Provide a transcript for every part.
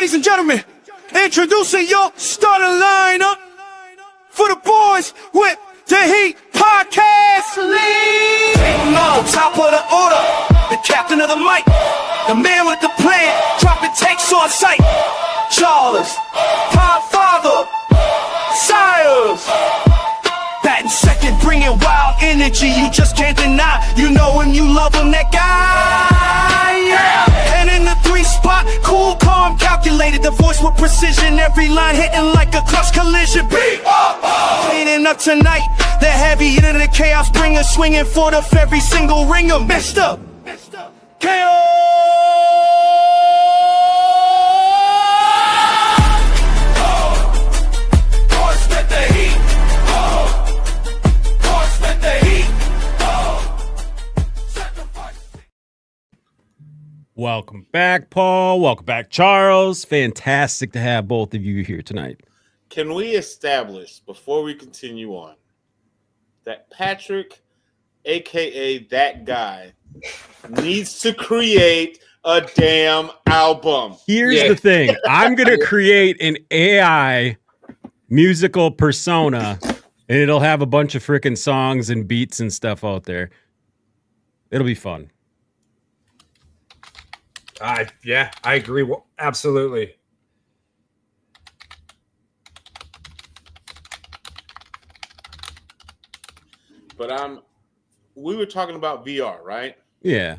Ladies and gentlemen, introducing your starting lineup for the boys with the Heat Podcast League. On top of the order, the captain of the mic, the man with the plan, dropping takes on sight. Charles, Podfather, Sires. Batting second, bringing wild energy, you just can't deny. You know him, you love him, that guy. Yeah. And in the 3 spot, cool, calm, calculated. The voice with precision, every line hitting like a clutch collision. Cleaning up tonight, the heavy into the chaos bringer, swinging for the every single ringer. Messed up. KO. Welcome back, Paul. Welcome back, Charles. Fantastic to have both of you here tonight. Can we establish, before we continue on, that Patrick, a.k.a. that guy, needs to create a damn album? Here's the thing. I'm going to create an AI musical persona, and it'll have a bunch of freaking songs and beats and stuff out there. It'll be fun. I agree. Well, absolutely. But we were talking about VR, right? Yeah.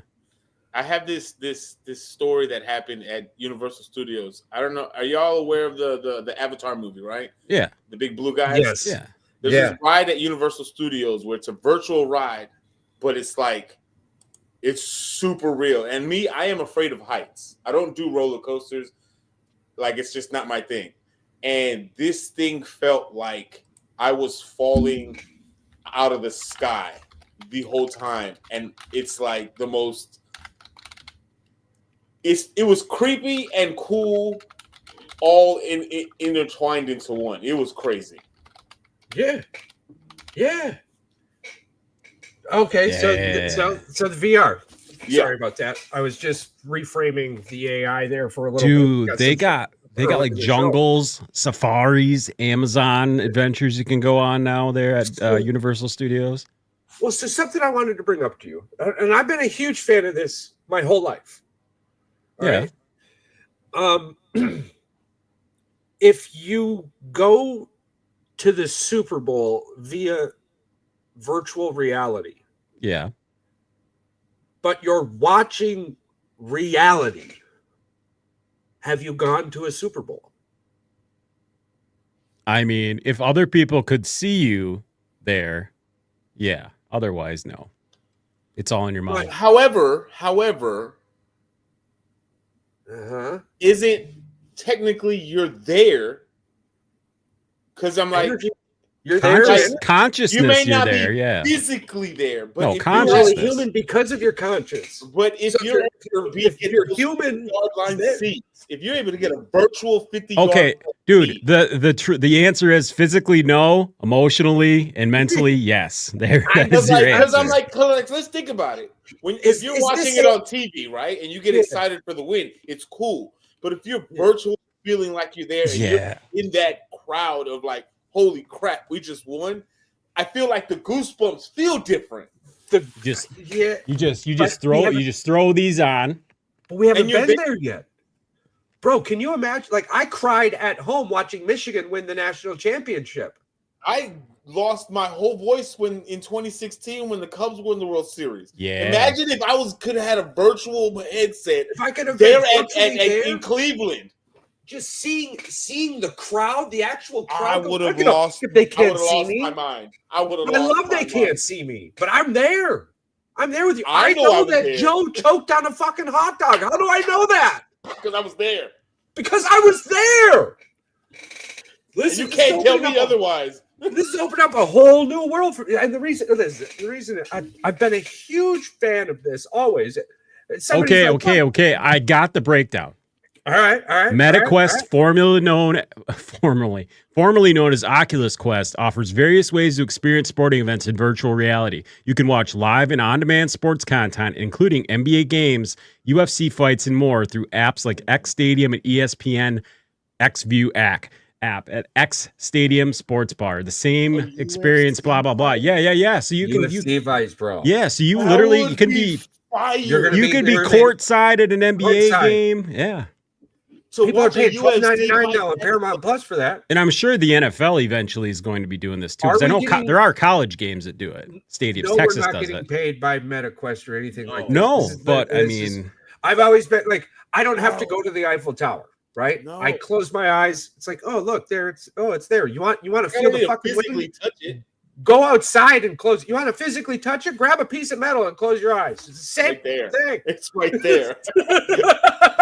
I have this story that happened at Universal Studios. I don't know. Are y'all aware of the Avatar movie, right? Yeah. The big blue guys? Yes. Yeah. There's this ride at Universal Studios where it's a virtual ride, but it's like, it's super real. And me, I am afraid of heights. I don't do roller coasters. Like, it's just not my thing. And this thing felt like I was falling out of the sky the whole time. And it's like the most... It was creepy and cool, all intertwined into one. It was crazy. Yeah. Okay, so the VR. Yeah. Sorry about that. I was just reframing the AI there for a little Dude, bit. they got like jungles, safaris, Amazon adventures you can go on now there at Universal Studios. Well, so something I wanted to bring up to you, and I've been a huge fan of this my whole life. All right? If you go to the Super Bowl via virtual reality, Yeah. but you're watching reality, have you gone to a Super Bowl? I mean, if other people could see you there, yeah. Otherwise, no. It's all in your mind. However, isn't technically you're there? Because I'm like, You're there. Consciousness, you may you're not there, be yeah. physically there, but No, if consciousness. You're human because of your conscience. But if So you're human, line seats, if you're able to get a virtual 50 Okay, yard dude, seat, the answer is physically no, emotionally and mentally yes. There, that is your because answer. I'm like, let's think about it. If you're watching it on TV, right, and you get excited for the win, it's cool. But if you're virtually feeling like you're there, and you're in that crowd of like, holy crap, we just won. I feel like the goosebumps feel different. You just throw these on. But we haven't been there yet. Bro, can you imagine? Like, I cried at home watching Michigan win the national championship. I lost my whole voice in 2016 when the Cubs won the World Series. Yeah. Imagine if I could have had a virtual headset If I could have there been in Cleveland. Just seeing the crowd, the actual crowd. I would have lost. If they can't see lost me, my mind. I would have. I love they can't see me, but I'm there. I'm there with you. I know know that Joe choked on a fucking hot dog. How do I know that? Because I was there. Because I was there. Listen, and you can't tell me otherwise. This has opened up a whole new world for me. And the reason I've been a huge fan of this always. Okay. I got the breakdown. All right. MetaQuest, formerly known as Oculus Quest, offers various ways to experience sporting events in virtual reality. You can watch live and on-demand sports content, including NBA games, UFC fights, and more through apps like X Stadium and ESPN XView app at X Stadium Sports Bar. The same experience, blah blah blah. Yeah. So you can device, bro. Yeah, so you literally you can be courtside at an NBA game. Yeah. So people are paying UFC $12.99 now on Paramount Plus for that. And I'm sure the NFL eventually is going to be doing this too. Because I know there are college games that do it. Stadiums. Texas we're not does getting it. paid by MetaQuest or anything like that. No, but I mean, I've always been like, I don't have to go to the Eiffel Tower, right? No. I close my eyes. It's like, oh look, there. It's there. You want to feel the fucking physically wind? touch it. Go outside and close. You want to physically touch it? Grab a piece of metal and close your eyes. It's the same thing. It's right there.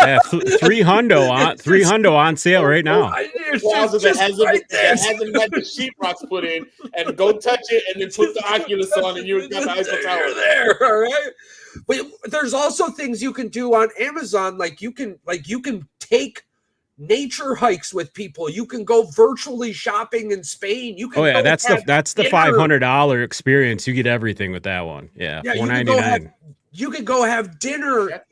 yeah, three hundo on sale right now. That hasn't had the sheetrocks put in, and go touch it, and then put the Oculus on, and you've got the Eiffel Tower there. All right. But there's also things you can do on Amazon, like you can take nature hikes with people. You can go virtually shopping in Spain. You can that's the $500 experience. You get everything with that one. Yeah, $499. You could go have dinner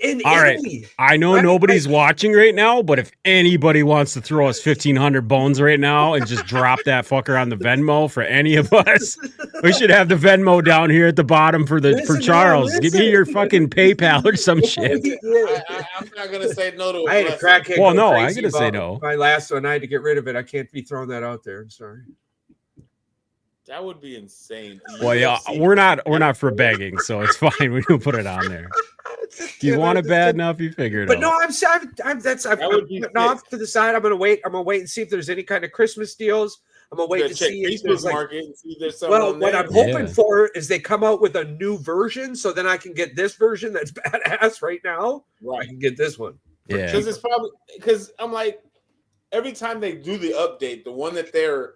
in All Italy. Right. I know nobody's watching right now, but if anybody wants to throw us 1,500 bones right now and just drop that fucker on the Venmo for any of us, we should have the Venmo down here at the bottom for Charles. Give me your fucking PayPal or some shit. I'm not gonna say no to it. I had a crackhead. Well, no, I'm gonna say no. My last one, I had to get rid of it. I can't be throwing that out there. I'm sorry. That would be insane. Well, yeah, we're not for begging, so it's fine. We can put it on there. If you want it bad enough, you figure it out. But no, I'm putting off to the side. I'm gonna wait and see if there's any kind of Christmas deals. I'm gonna wait to see if there's what I'm hoping for is they come out with a new version, so then I can get this version that's badass right now. Right, I can get this one. Yeah, because I'm like, every time they do the update, the one that they're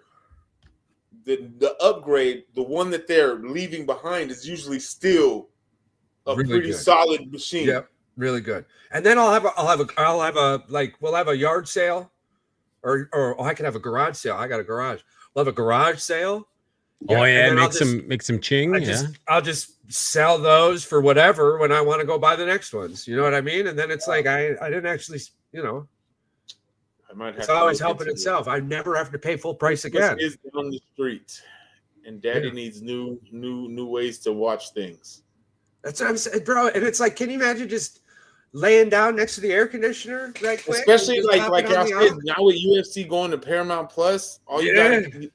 the upgrade, the one that they're leaving behind is usually still a really pretty solid machine. Yeah, really good. And then we'll have a yard sale, or I can have a garage sale. I got a garage. We'll have a garage sale. Make some ching. I'll just sell those for whatever when I want to go buy the next ones. You know what I mean? And then it's like I didn't actually, it's always helping itself. I never have to pay full price again. It's on the street, and Daddy needs new ways to watch things. That's what I'm saying, bro. And it's like, can you imagine just laying down next to the air conditioner right quick? Especially like I said, now with UFC going to Paramount Plus, all you got. Man.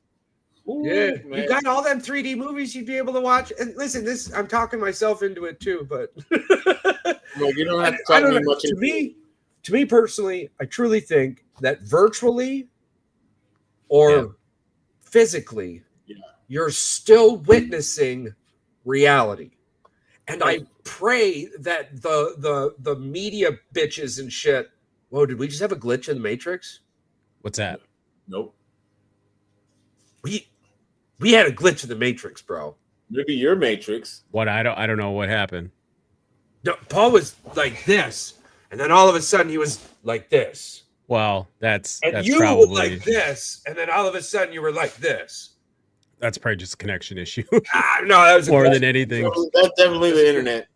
You got all them 3D movies you'd be able to watch. And listen, I'm talking myself into it too, but well, you don't have to talk me much. To me personally, I truly think that virtually or physically, you're still witnessing reality. And I pray that the media bitches and shit. Whoa, did we just have a glitch in the Matrix? What's that? Nope. We had a glitch in the Matrix, bro. Maybe your Matrix. What? I don't know what happened. No, Paul was like this, and then all of a sudden he was like this. Well, that's you probably were like this, and then all of a sudden you were like this. That's probably just a connection issue. No, that was more than anything. That's definitely the internet.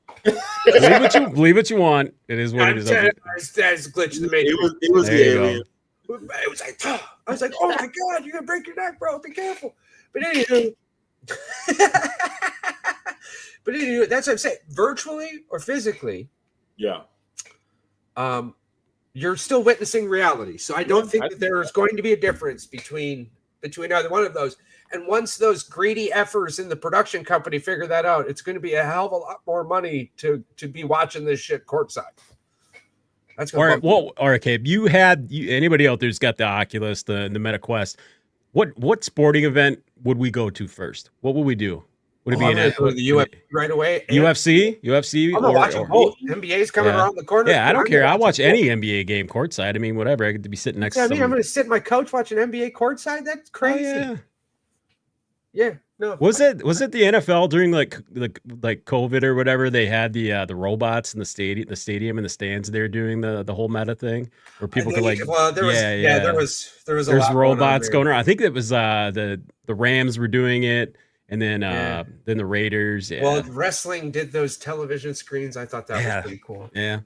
believe what you want. It is what it is. That's a glitch in the Matrix. It was the alien. It was like, I was like, oh my God, you're gonna break your neck, bro. Be careful. But anyway, that's what I'm saying. Virtually or physically, you're still witnessing reality. So I don't think that there's going to be a difference between either one of those. And once those greedy effers in the production company figure that out, it's going to be a hell of a lot more money to be watching this shit courtside. That's going all right, Cabe. Anybody out there's got the Oculus, the MetaQuest. What sporting event would we go to first? What would we do? Would it be the UFC right away? UFC? I'm watching both. NBA's coming around the corner. Yeah, I don't care. I'll watch any NBA game courtside. I mean, whatever. I get to be sitting next to I'm going to sit on my couch watching NBA courtside. That's crazy. Oh, yeah. No. Was it the NFL during like COVID or whatever? They had the robots in the stadium and the stands. They were doing the whole meta thing where people could like there was a there's lot robots going going around. I think it was the Rams were doing it, and then the Raiders. Yeah. Well, wrestling did those television screens. I thought that was pretty cool. Yeah.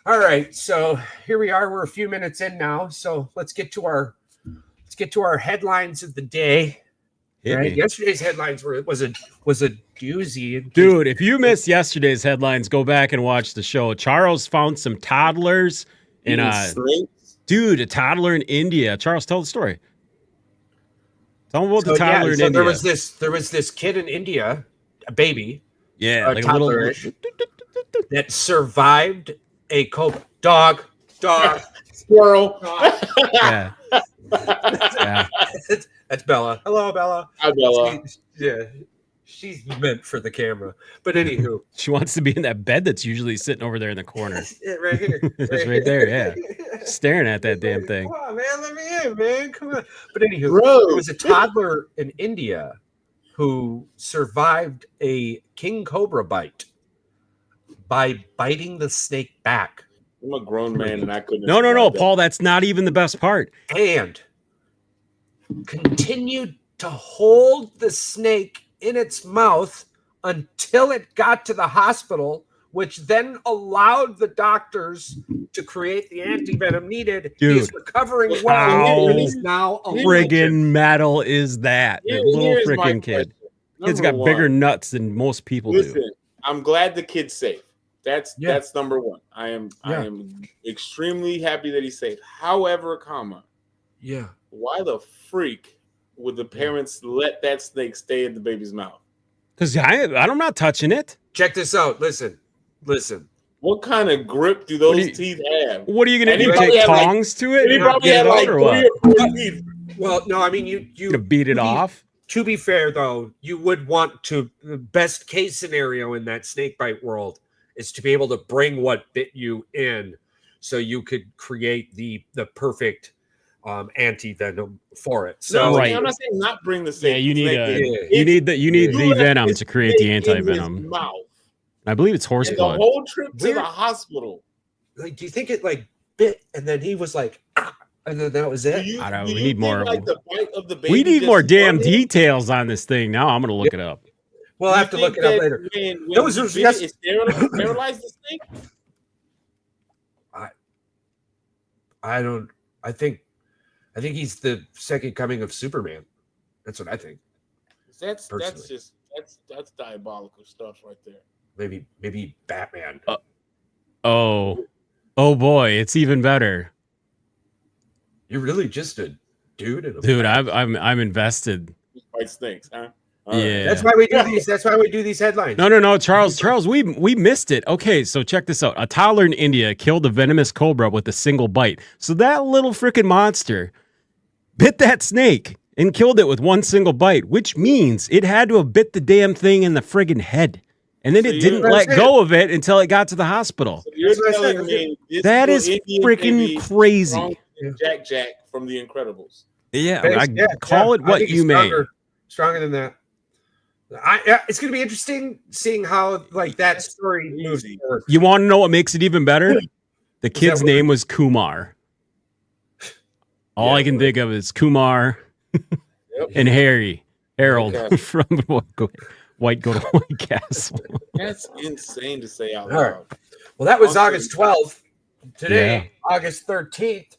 All right, so here we are. We're a few minutes in now, so let's get to our headlines of the day. Right? Yesterday's headlines was a doozy. Dude, if you missed yesterday's headlines, go back and watch the show. Charles found some toddlers in a toddler in India. Charles, tell the story. Tell them about the toddler in India. There was this kid in India, a baby, like toddler-ish, that survived a dog, squirrel. Yeah. Yeah. That's Bella. Hello, Bella. Hi, Bella. She's meant for the camera. But anywho, she wants to be in that bed that's usually sitting over there in the corner. Right here. It's right there, yeah. Staring at that damn thing. Come on, man. Let me in, man. Come on. But anywho, there was a toddler in India who survived a king cobra bite by biting the snake back. I'm a grown man and I couldn't. No, Paul. That's not even the best part. And continued to hold the snake in its mouth until it got to the hospital, which then allowed the doctors to create the antivenom needed. Dude, he's recovering well. And he's now friggin' metal is that? That little friggin' kid. Kid's got bigger nuts than most people do. I'm glad the kid's safe. That's number one. I am extremely happy that he's safe. However, why the freak would the parents let that snake stay in the baby's mouth? Because I'm not touching it. Check this out. Listen. What kind of grip do those teeth have? What are you going to do? Take tongs to it? He probably had like 3 or 4 teeth. Well, no, I mean, you gonna beat it off? To be fair, though, you would want to, the best case scenario in that snake bite world is to be able to bring what bit you in so you could create the perfect anti-venom for it. So right. I'm not saying not bring the snake. Yeah, you need the venom to create the anti-venom. I believe it's horse blood. The whole trip to the hospital. Like, do you think it like bit and then he was like, and then that was it? I don't know. We need more. Like the bite of the baby we need more damn details on this thing. Now I'm going to look it up. We'll have to look it up later. Is paralyzed the snake? I think he's the second coming of Superman. That's what I think. That's diabolical stuff right there. Maybe Batman. Oh boy, it's even better. You're really just a dude. Dude, I'm invested. Fight snakes, huh? Yeah, that's why we do these. That's why we do these headlines. No, Charles, we missed it. Okay, so check this out. A toddler in India killed a venomous cobra with a single bite. So that little freaking monster bit that snake and killed it with one single bite, which means it had to have bit the damn thing in the friggin' head, and then it didn't let go of it until it got to the hospital. So you're telling me that is freaking crazy. Jack from The Incredibles. Yeah, call it what you may. Stronger than that. It's going to be interesting seeing how like that story moves forward. You want to know what makes it even better? The kid's name was Kumar. All I can think of is Kumar and Harold from White Castle. That's insane to say out loud. Right. Well, that was August 12th. Today, August 13th.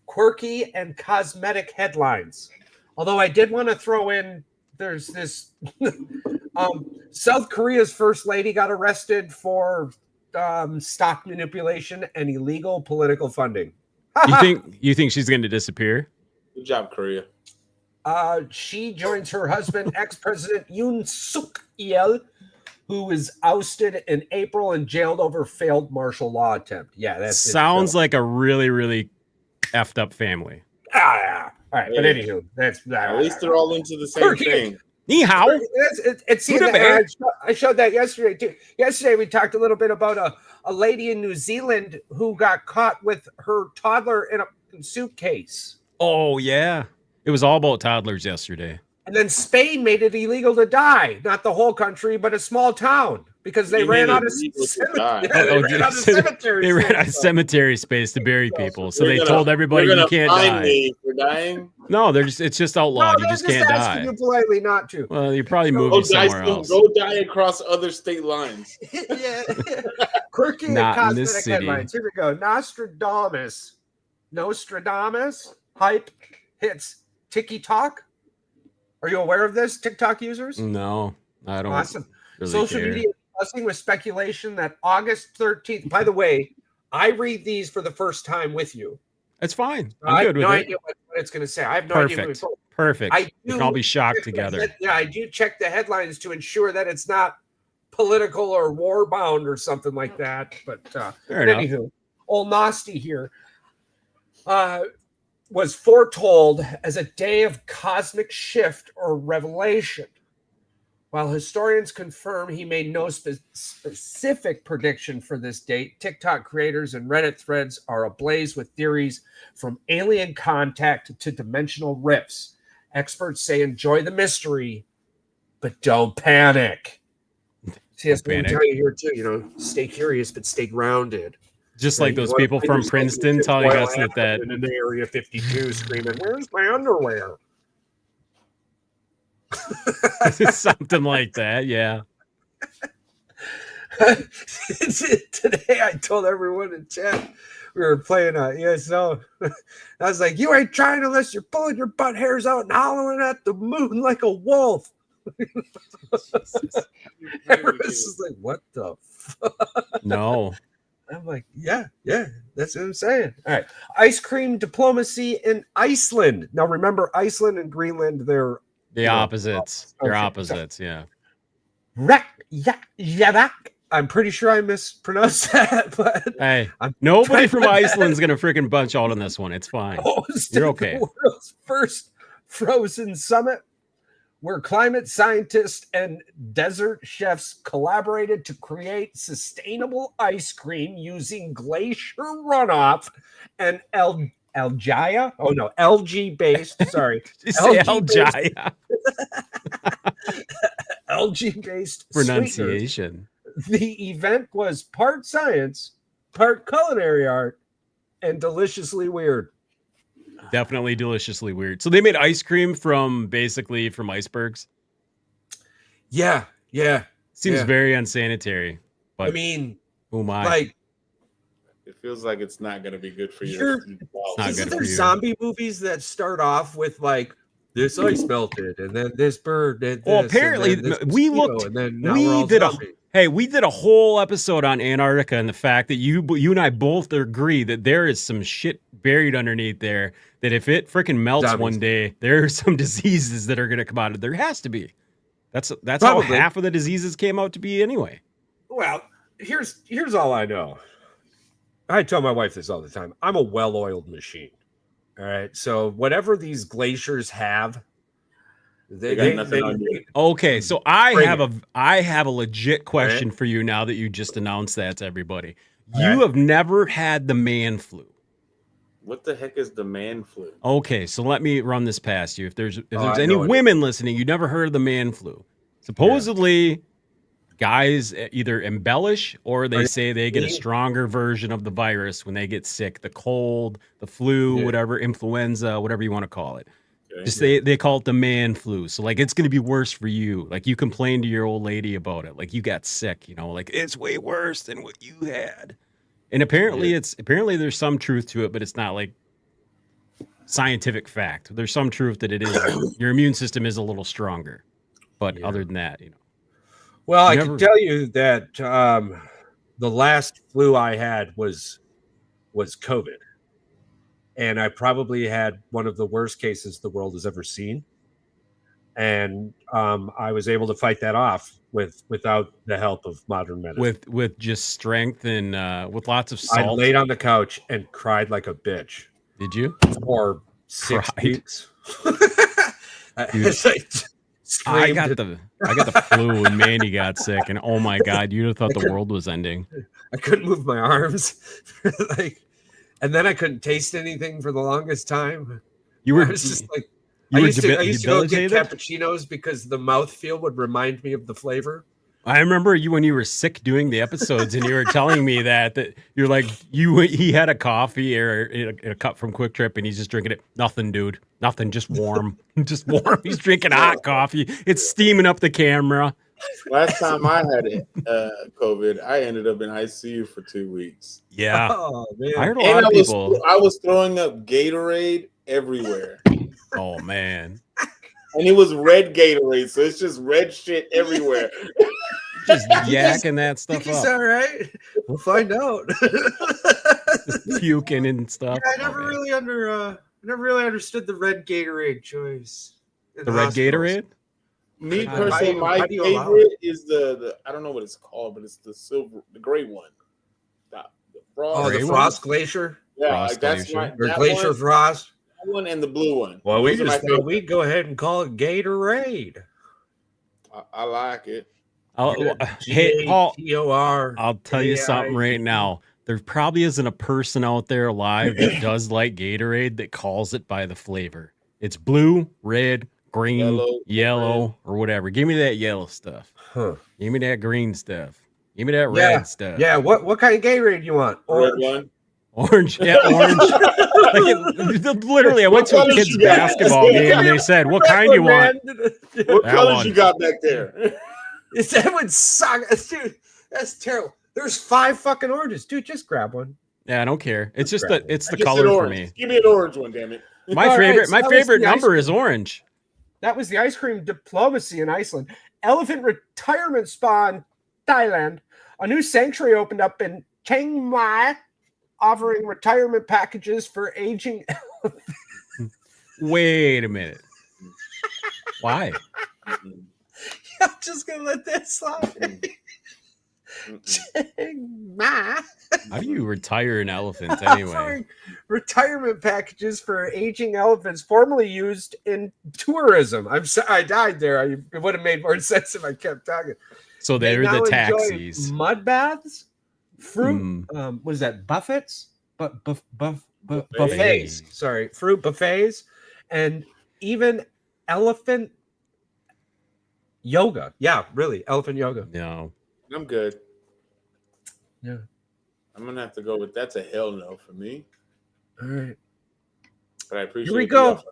Quirky and cosmetic headlines. Although I did want to throw in, there's this South Korea's first lady got arrested for stock manipulation and illegal political funding. You think she's going to disappear? Good job, Korea. She joins her husband, ex-president Yoon Suk Yeol, who was ousted in April and jailed over failed martial law attempt. Yeah, that sounds like a really, really effed up family. All right, but anywho, that's at least they're all into the same thing. Ni hao. I showed that yesterday too. Yesterday we talked a little bit about a lady in New Zealand who got caught with her toddler in a suitcase. Oh yeah, it was all about toddlers yesterday. And then Spain made it illegal to die, not the whole country, but a small town, because they ran out of cemetery. They ran out of cemetery space to bury people, so they told everybody you can't die. For dying? No, it's just outlawed. You just can't die. You politely not to. Well, you're probably moving somewhere else. Go die across other state lines. Yeah. Quirky and Not in this cosmetic city. headlines. Here we go. Nostradamus hype hits TikTok. Are you aware of this, TikTok users? No, I don't. Awesome. Really Social care. media is buzzing with speculation that August 13th. By the way, I read these for the first time with you. It's fine. I I'm have good no with it. idea what it's going to say. I have no idea. Perfect. What Perfect. I We can all be shocked together. Yeah, I do check the headlines to ensure that it's not political or war bound or something like that. But Fair enough. anywho, old Nasty here was foretold as a day of cosmic shift or revelation. While historians confirm he made no specific prediction for this date, TikTok creators and Reddit threads are ablaze with theories from alien contact to dimensional rifts. Experts say enjoy the mystery, but don't panic. See, that's what I'm telling you here too. Stay curious, but stay grounded. Just like those people from Princeton telling us that in the Area 52 screaming, "Where's my underwear?" something like that. Yeah. Today I told everyone in chat we were playing ESO. I was like, "You ain't trying unless you're pulling your butt hairs out and hollering at the moon like a wolf." Everyone's just like, "What the fuck?" No. I'm like, yeah, that's what I'm saying. All right. Ice cream diplomacy in Iceland. Now remember, Iceland and Greenland, they're The opposites. They're okay. opposites. Yeah. I'm pretty sure I mispronounced that, but Hey, nobody from Iceland's gonna freaking bunch out on this one. It's fine. You're okay. The world's first frozen summit, where climate scientists and desert chefs collaborated to create sustainable ice cream using glacier runoff and algae based. Sorry, You say Algaia. algae based Pronunciation. The event was part science, part culinary art, and deliciously weird. Definitely deliciously weird. So they made ice cream from icebergs. Yeah. Seems Yeah. very unsanitary. But I mean, who am I? like, It feels like it's not going to be good for you. not isn't good there for you. zombie movies that start off with like this ice melted and then this bird did this? Well, apparently, and then this we mosquito, looked- and then now we we're all did a- zombies. Hey, we did a whole episode on Antarctica and the fact that you and I both agree that there is some shit buried underneath there. That if it freaking melts Zombies. one day, there are some diseases that are going to come out of. There has to be. That's how Probably. half of the diseases came out to be anyway. Well, here's all I know. I tell my wife this all the time. I'm a well-oiled machine. All right, so whatever these glaciers have, They got nothing on you. Okay, so I Bring have a legit question for you now that you just announced that to everybody. All You right. have never had the man flu. What the heck is the man flu? Okay, so let me run this past you. If there's I any know it. women listening, you never heard of the man flu. Supposedly, guys either embellish or they say they get a stronger version of the virus when they get sick. The cold, the flu, Yeah. whatever, influenza, whatever you want to call it. Okay. Just they call it the man flu. So like it's gonna be worse for you. Like you complained to your old lady about it. Like you got sick, like it's way worse than what you had. And apparently there's some truth to it, but it's not like scientific fact. There's some truth that it is your immune system is a little stronger. But other than that, Well, I Never- can tell you that the last flu I had was COVID, and I probably had one of the worst cases the world has ever seen. And I was able to fight that off without the help of modern medicine. with just strength and with lots of I salt. laid on the couch and cried like a bitch Did you? for 6 Cried? weeks. Dude. As I I screamed. got the flu when Mandy got sick, and oh my god, you'd have thought the world was ending. I couldn't move my arms, and then I couldn't taste anything for the longest time. You I were was just like, You I were used to go get debilitated? cappuccinos because the mouthfeel would remind me of the flavor. I remember you when you were sick doing the episodes, and you were telling me that you're like he had a coffee or a cup from Quick Trip, and he's just drinking it. Nothing, dude. Nothing. Just warm. Just warm. He's drinking hot coffee. It's steaming up the camera. Last time I had it, COVID, I ended up in ICU for 2 weeks. Yeah, Oh man. I heard a And lot of people. I was throwing up Gatorade everywhere. Oh man, And it was red Gatorade, so it's just red shit everywhere. just yakking that stuff Is up, that right? We'll find out. puking and stuff. I Oh, never man. really understood the red Gatorade choice. in The red hospitals. Gatorade. Me How personally, do my you allow favorite is the I don't know what it's called, but it's the gray one. The frost. Oh, Gray the one? Frost Glacier Yeah, Frost like that's Glacier. my or that Glacier one, Frost. that one and the blue one. Well, we Those are my just thought favorite. we'd go ahead and call it Gatorade. I like it. Hey, Paul, Gator. I'll tell you something right now. There probably isn't a person out there alive that does like Gatorade that calls it by the flavor. It's blue, red, green, Yellow, yellow, or whatever. Give me that yellow stuff. Huh. Give me that green stuff. Give me that Yeah, red stuff. Yeah, what kind of Gatorade you want? Red Orange. one. Orange. Yeah, orange. Literally, I went to a colors kid's you got? basketball game and they said, "What kind do you want?" What That colors one. you got back there? That would suck. Dude, that's terrible. There's 5 fucking oranges. Dude, just grab one. Yeah, I don't care. It's just grab it's the Just an color for orange. me. Give me an orange one, damn it. My All right, favorite, so my that was favorite the ice number is orange. That was the ice cream diplomacy in Iceland. Elephant retirement spa in Thailand. A new sanctuary opened up in Chiang Mai, offering retirement packages for aging. Wait a minute. Why? Mm-mm. I'm just gonna let that slide. Mm-mm. Chiang Mai. How do you retire an elephant anyway? Offering retirement packages for aging elephants, formerly used in tourism. I died there. It would have made more sense if I kept talking. So They they're now the enjoy taxis. mud baths, fruit. Mm. What is that? Buffets, buffets. Buffets. Sorry, fruit buffets, and even elephant yoga. Yeah, really, elephant yoga. No. I'm good. Yeah. I'm gonna have to go with that's a hell no for me. All right. But I appreciate Here we the go. offer.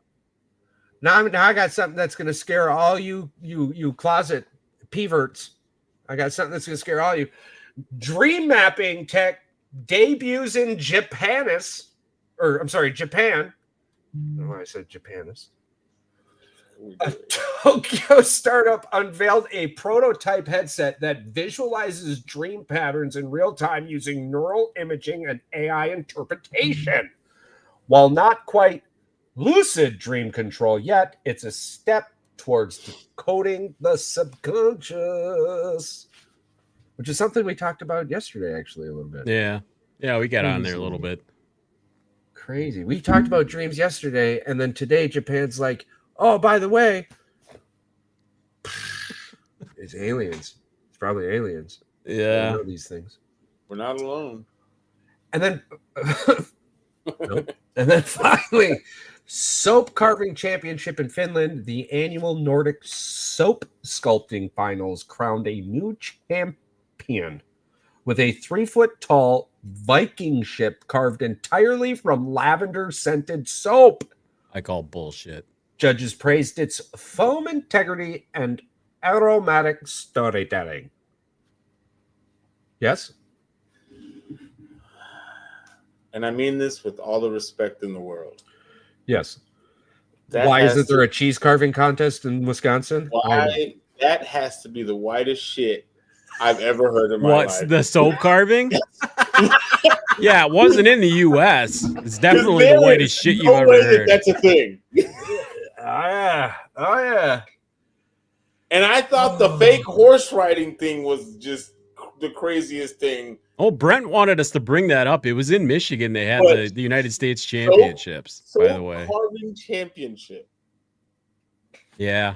Now I got something that's going to scare all you closet perverts. I got something that's going to scare all you. Dream mapping tech debuts in Japan. I don't know why I said Japanis. A Tokyo startup unveiled a prototype headset that visualizes dream patterns in real time using neural imaging and AI interpretation. While not quite lucid dream control yet, it's a step towards decoding the subconscious, which is something we talked about yesterday, actually, a little bit. Yeah. Yeah, we got on there a little bit. Crazy. We talked about dreams yesterday, and then today Japan's like, oh, by the way, it's aliens. It's probably aliens. I Yeah. know these things. We're not alone. And then, nope. And then finally, Soap Carving Championship in Finland, the annual Nordic Soap Sculpting Finals crowned a new champion with a 3-foot-tall Viking ship carved entirely from lavender-scented soap. I call bullshit. Judges praised its foam integrity and aromatic storytelling. Yes? And I mean this with all the respect in the world. Yes. That Why has isn't there to- a cheese carving contest in Wisconsin? That has to be the whitest shit I've ever heard in my What's life. the soap carving? Yeah, it wasn't in the U.S. It's definitely There the is whitest shit you've no ever way that heard. that's a thing. Oh, yeah. And I thought the fake horse riding thing was just the craziest thing. Oh, Brent wanted us to bring that up. It was in Michigan. They had What? the United States Championships, So by the way. carving championship. Yeah.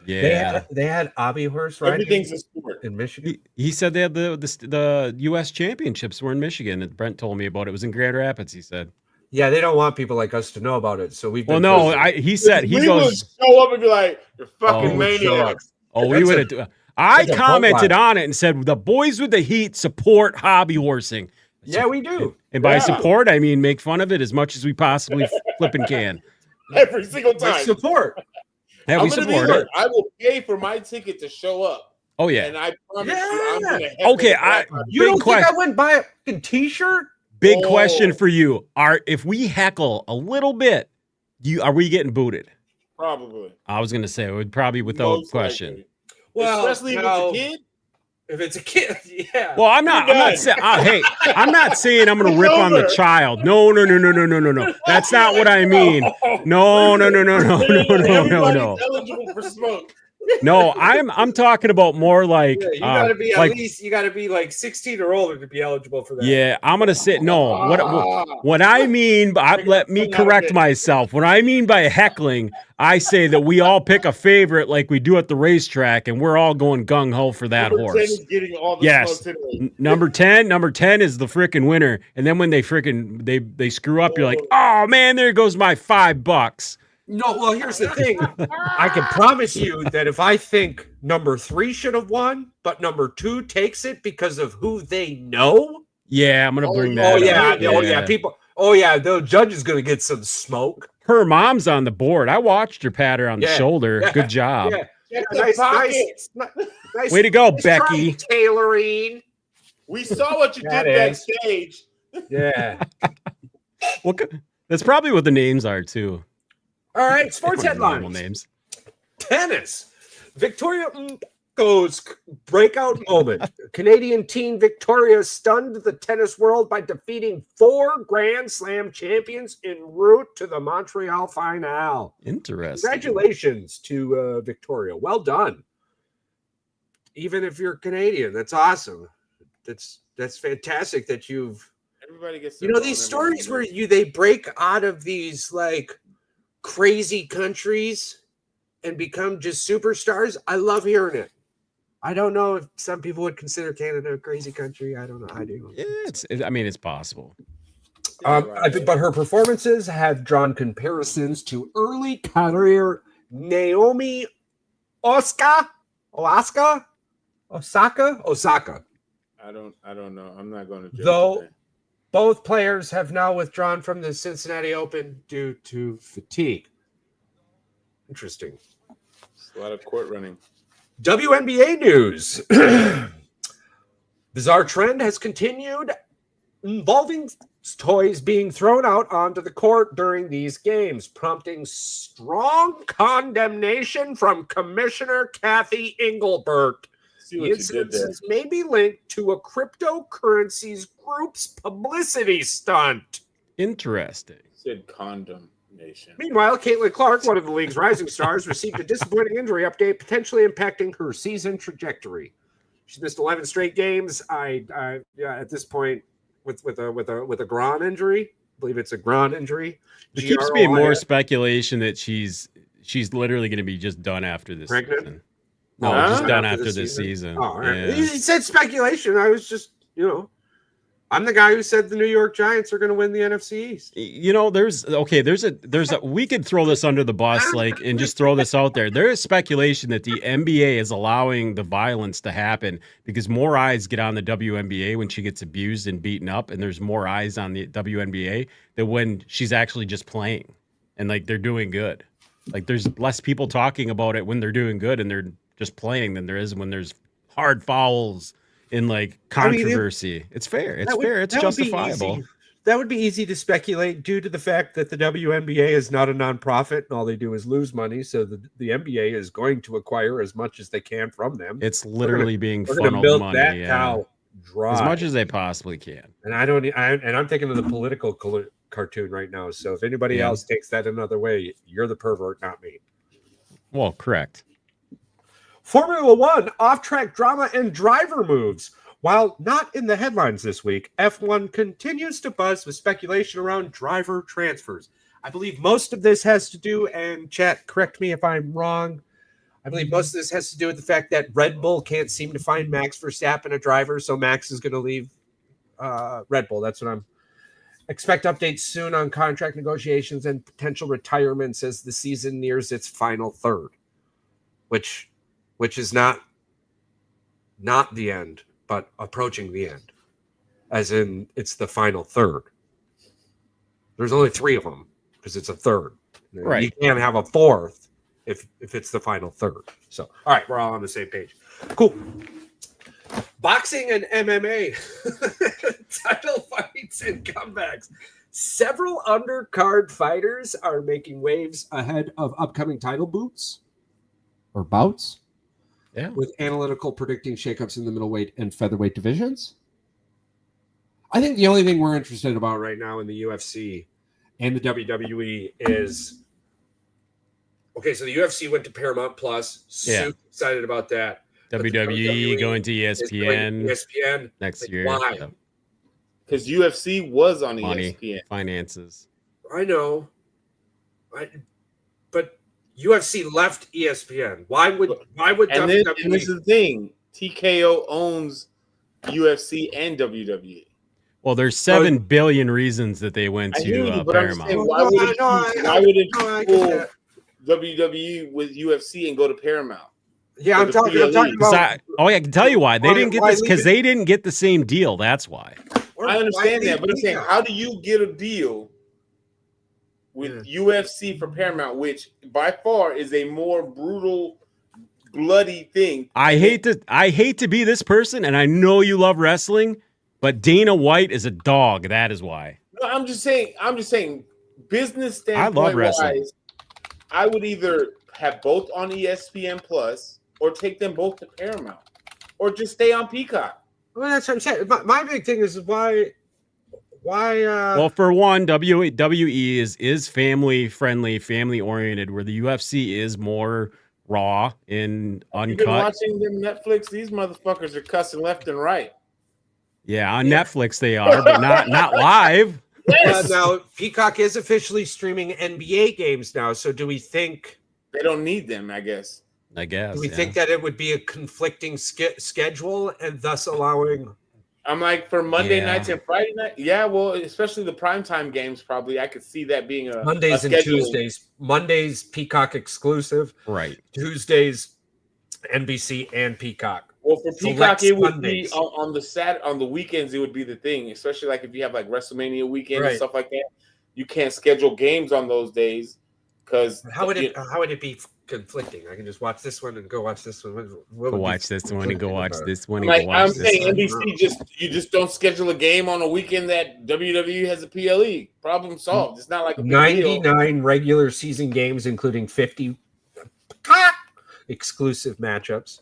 Yeah. They had obby horse riding Everything's a sport. in Michigan. He said they had the U.S. Championships were in Michigan. That Brent told me about. It was in Grand Rapids, he said. Yeah, they don't want people like us to know about it. So we've Well, been no, posting. he said he we would goes. show up and be like, "You're fucking Oh, maniacs." Oh, we That's would have. I that's a commented boat on it and said the boys with the heat support hobby horsing. Yeah, we do. And by Yeah. support, I mean make fun of it as much as we possibly flipping can. Every single Like time. support. Yeah, I'm we gonna be support there. it. I will pay for my ticket to show up, Oh yeah. and I promise you, Yeah. I'm gonna. heckle Okay, the crap out of You Big don't think I question. wouldn't buy a fucking t-shirt? Big Oh. question for you: if we heckle a little bit, are we getting booted? Probably. I was gonna say it would probably without Most question. likely. Well, Especially if no. it's a kid. If it's a kid, yeah. Well, I'm not done. saying. Hey, I'm not saying I'm gonna rip on the over. child. No. That's not what I mean. No. Everybody's No. eligible for smoke. No, I'm talking about more like. Yeah, you gotta be at like, least you gotta be like 16 or older to be eligible for that. Yeah, I'm gonna say no. What I mean, let me correct myself. What I mean by heckling, I say that we all pick a favorite like we do at the racetrack, and we're all going gung ho for that Number 10 horse. is getting all the Yes. smoke today. Number 10 is the freaking winner. And then when they they screw up, you're like, oh man, there goes my $5. No, well, here's the thing. I can promise you that if I think number 3 should have won, but number 2 takes it because of who they know. Yeah, I'm gonna bring that. Oh up. yeah, people. Oh yeah, the judge is gonna get some smoke. Her mom's on the board. I watched her pat her on the Yeah, shoulder. yeah, Good job. Yeah, Check the nice, pockets. nice. Way to go, nice try, Becky. tailoring. We saw what you did That is. backstage. Yeah. That's probably what the names are too. All right, sports Normal headlines. names. Tennis. Victoria goes breakout moment. Canadian teen Victoria stunned the tennis world by defeating 4 Grand Slam champions en route to the Montreal final. Interesting. Congratulations to Victoria. Well done. Even if you're Canadian, that's awesome. That's fantastic that you've. Everybody gets. You know these stories where they break out of these like crazy countries and become just superstars. I love hearing it. I don't know if some people would consider Canada a crazy country. I don't know. I do. Yeah, it's possible. I think, but her performances have drawn comparisons to early career Naomi Osaka. I don't know. I'm not going to. Though both players have now withdrawn from the Cincinnati Open due to fatigue. Interesting. A lot of court running. WNBA news. Bizarre trend has continued involving toys being thrown out onto the court during these games, prompting strong condemnation from Commissioner Kathy Engelbert. See The what you did there. incidences may be linked to a cryptocurrencies group's publicity stunt. Interesting. Said condom nation. Meanwhile, Caitlin Clark, one of the league's rising stars, received a disappointing injury update, potentially impacting her season trajectory. She's missed 11 straight games. At this point, with a groin injury, I believe it's a groin injury. There keeps being more GROIN. speculation that she's literally going to be just done after this Pregnant? season. No, Huh? just done after this season. Oh, all right. Yeah. He said speculation. I was just, I'm the guy who said the New York Giants are going to win the NFC East. There's a we could throw this under the bus and just throw this out there. There is speculation that the NBA is allowing the violence to happen because more eyes get on the WNBA when she gets abused and beaten up, and there's more eyes on the WNBA than when she's actually just playing and they're doing good. There's less people talking about it when they're doing good and they're just playing than there is when there's hard fouls in controversy. It's fair. It's fair. It's justifiable. That would be easy to speculate due to the fact that the WNBA is not a nonprofit and all they do is lose money. So the NBA is going to acquire as much as they can from them. It's literally being We're going to funneled milk money. that Yeah. cow dry As much as they possibly can. And I'm thinking of the political cartoon right now. So if anybody Yeah. else takes that another way, you're the pervert, not me. Well, correct. Formula One off-track drama and driver moves. While not in the headlines this week, F1 continues to buzz with speculation around driver transfers. I believe most of this has to do, and chat, correct me if I'm wrong, I believe most of this has to do with the fact that Red Bull can't seem to find Max Verstappen a driver, so Max is going to leave Red Bull. That's what I'm... Expect updates soon on contract negotiations and potential retirements as the season nears its final third, which is not the end, but approaching the end, as in it's the final third. There's only 3 of them because it's a third. Right. You can't have a fourth if it's the final third. So, all right, we're all on the same page. Cool. Boxing and MMA title fights and comebacks. Several undercard fighters are making waves ahead of upcoming title bouts. Yeah. With analytical predicting shakeups in the middleweight and featherweight divisions. I think the only thing we're interested about right now in the UFC and the WWE is okay. So the UFC went to Paramount Plus. Yeah. Super excited about that. WWE going to is going to ESPN ESPN next Like, year. why? Yep. Because UFC was on Money, ESPN. finances. I know, but UFC left ESPN. Why would And WWE? this is the thing: TKO owns UFC and WWE. Well, there's 7 billion reasons that they went I hear to you, but I'm just Paramount. saying, why I would it get pull that. WWE with UFC and go to Paramount? Yeah, I'm the talking PLE. about. I can tell you why. They didn't get why this because leave it- they didn't get the same deal. That's why. I understand that, but I'm saying, how do you get a deal with UFC for Paramount, which by far is a more brutal, bloody thing? I hate to be this person, and I know you love wrestling, but Dana White is a dog. That is why. No, I'm just saying, business I love standpoint wrestling. wise, I would either have both on ESPN Plus or take them both to Paramount, or just stay on Peacock. Well, that's what I'm saying. My big thing is why. Well, for one, WWE is family friendly, family oriented, where the UFC is more raw and You've been uncut. watching them Netflix. These motherfuckers are cussing left and right. Yeah, on Netflix they are, but not live. Yes. Now Peacock is officially streaming NBA games now. So do we think? They don't need them, I guess. I guess. Do we yeah. think that it would be a conflicting schedule and thus allowing? I'm like, for Monday Yeah. nights and Friday night, yeah, well, especially the primetime games, probably I could see that being a Mondays a and scheduling. Tuesdays. Mondays Peacock exclusive. Right. Tuesdays NBC and Peacock. Well, for Peacock, Select it would Sundays. be on the weekends. It would be the thing, especially like if you have like WrestleMania weekend Right. and stuff like that. You can't schedule games on those days because How would it be conflicting? I can just watch this one and go watch this one. What Go would be watch this one and go watch conflicting this one and Like go I'm watch this saying, one. NBC you just don't schedule a game on a weekend that WWE has a PLE. Problem solved. It's not like a big deal. 99 regular season games, including 50 exclusive matchups,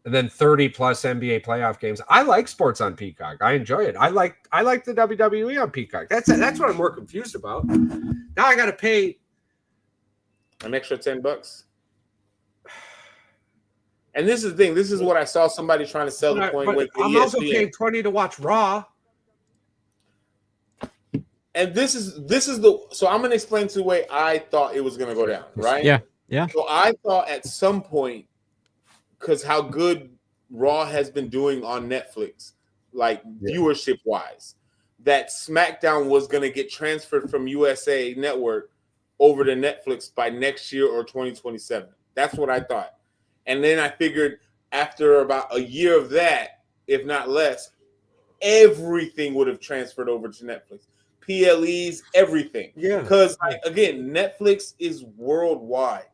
and then 30 plus NBA playoff games. I like sports on Peacock. I enjoy it. I like the WWE on Peacock. That's what I'm more confused about. Now I got to pay. An extra $10. And this is the thing. This is what I saw somebody trying to sell the point But with I'm also ESPN. paying $20 to watch Raw. And this is the so I'm gonna explain to the way I thought it was gonna go down, right? Yeah. Yeah. So I thought at some point, because how good Raw has been doing on Netflix, like viewership wise, that SmackDown was gonna get transferred from USA Network over to Netflix by next year or 2027. That's what I thought. And then I figured after about a year of that, if not less, everything would have transferred over to Netflix. PLEs, everything. Yeah. Because again, Netflix is worldwide.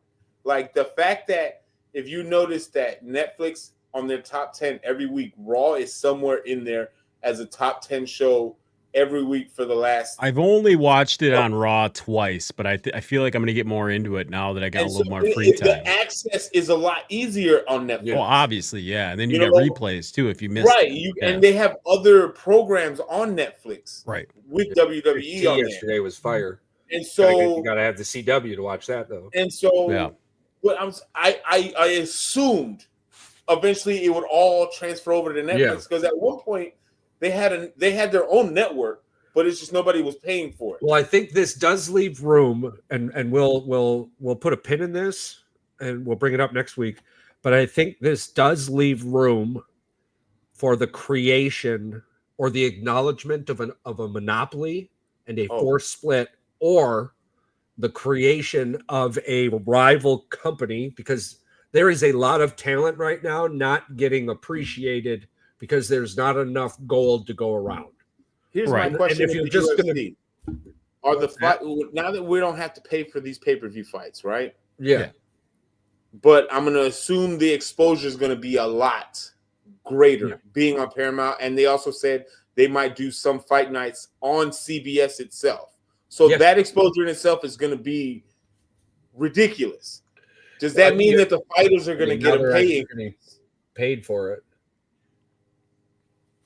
Like the fact that if you notice that Netflix on their top 10 every week, Raw is somewhere in there as a top 10 show every week for the last. I've only watched it on Raw twice, but I feel like I'm going to get more into it now that I got a little more free time. The access is a lot easier on Netflix. Well, obviously, yeah. And then you You get know, replays too if you miss Right. it. And they have other programs on Netflix. Right. With WWE on there. Yesterday was fire. And so You gotta have the CW to watch that though. And so, Yeah. what I assumed eventually it would all transfer over to Netflix because at one point they had their own network, but it's just nobody was paying for it. Well, I think this does leave room, and we'll put a pin in this, and we'll bring it up next week. But I think this does leave room for the creation or the acknowledgement of a monopoly and a Oh. forced split, or the creation of a rival company, because there is a lot of talent right now not getting appreciated because there's not enough gold to go around. Here's Right. my question: And if with you're the just UFC. Are the fight now that we don't have to pay for these pay-per-view fights, right? Yeah. But I'm going to assume the exposure is going to be a lot greater Yeah. being on Paramount. And they also said they might do some fight nights on CBS itself. So Yes. that exposure in itself is going to be ridiculous. Does that mean Yeah. that the fighters are going to get a Now they're pay actually getting paid for it.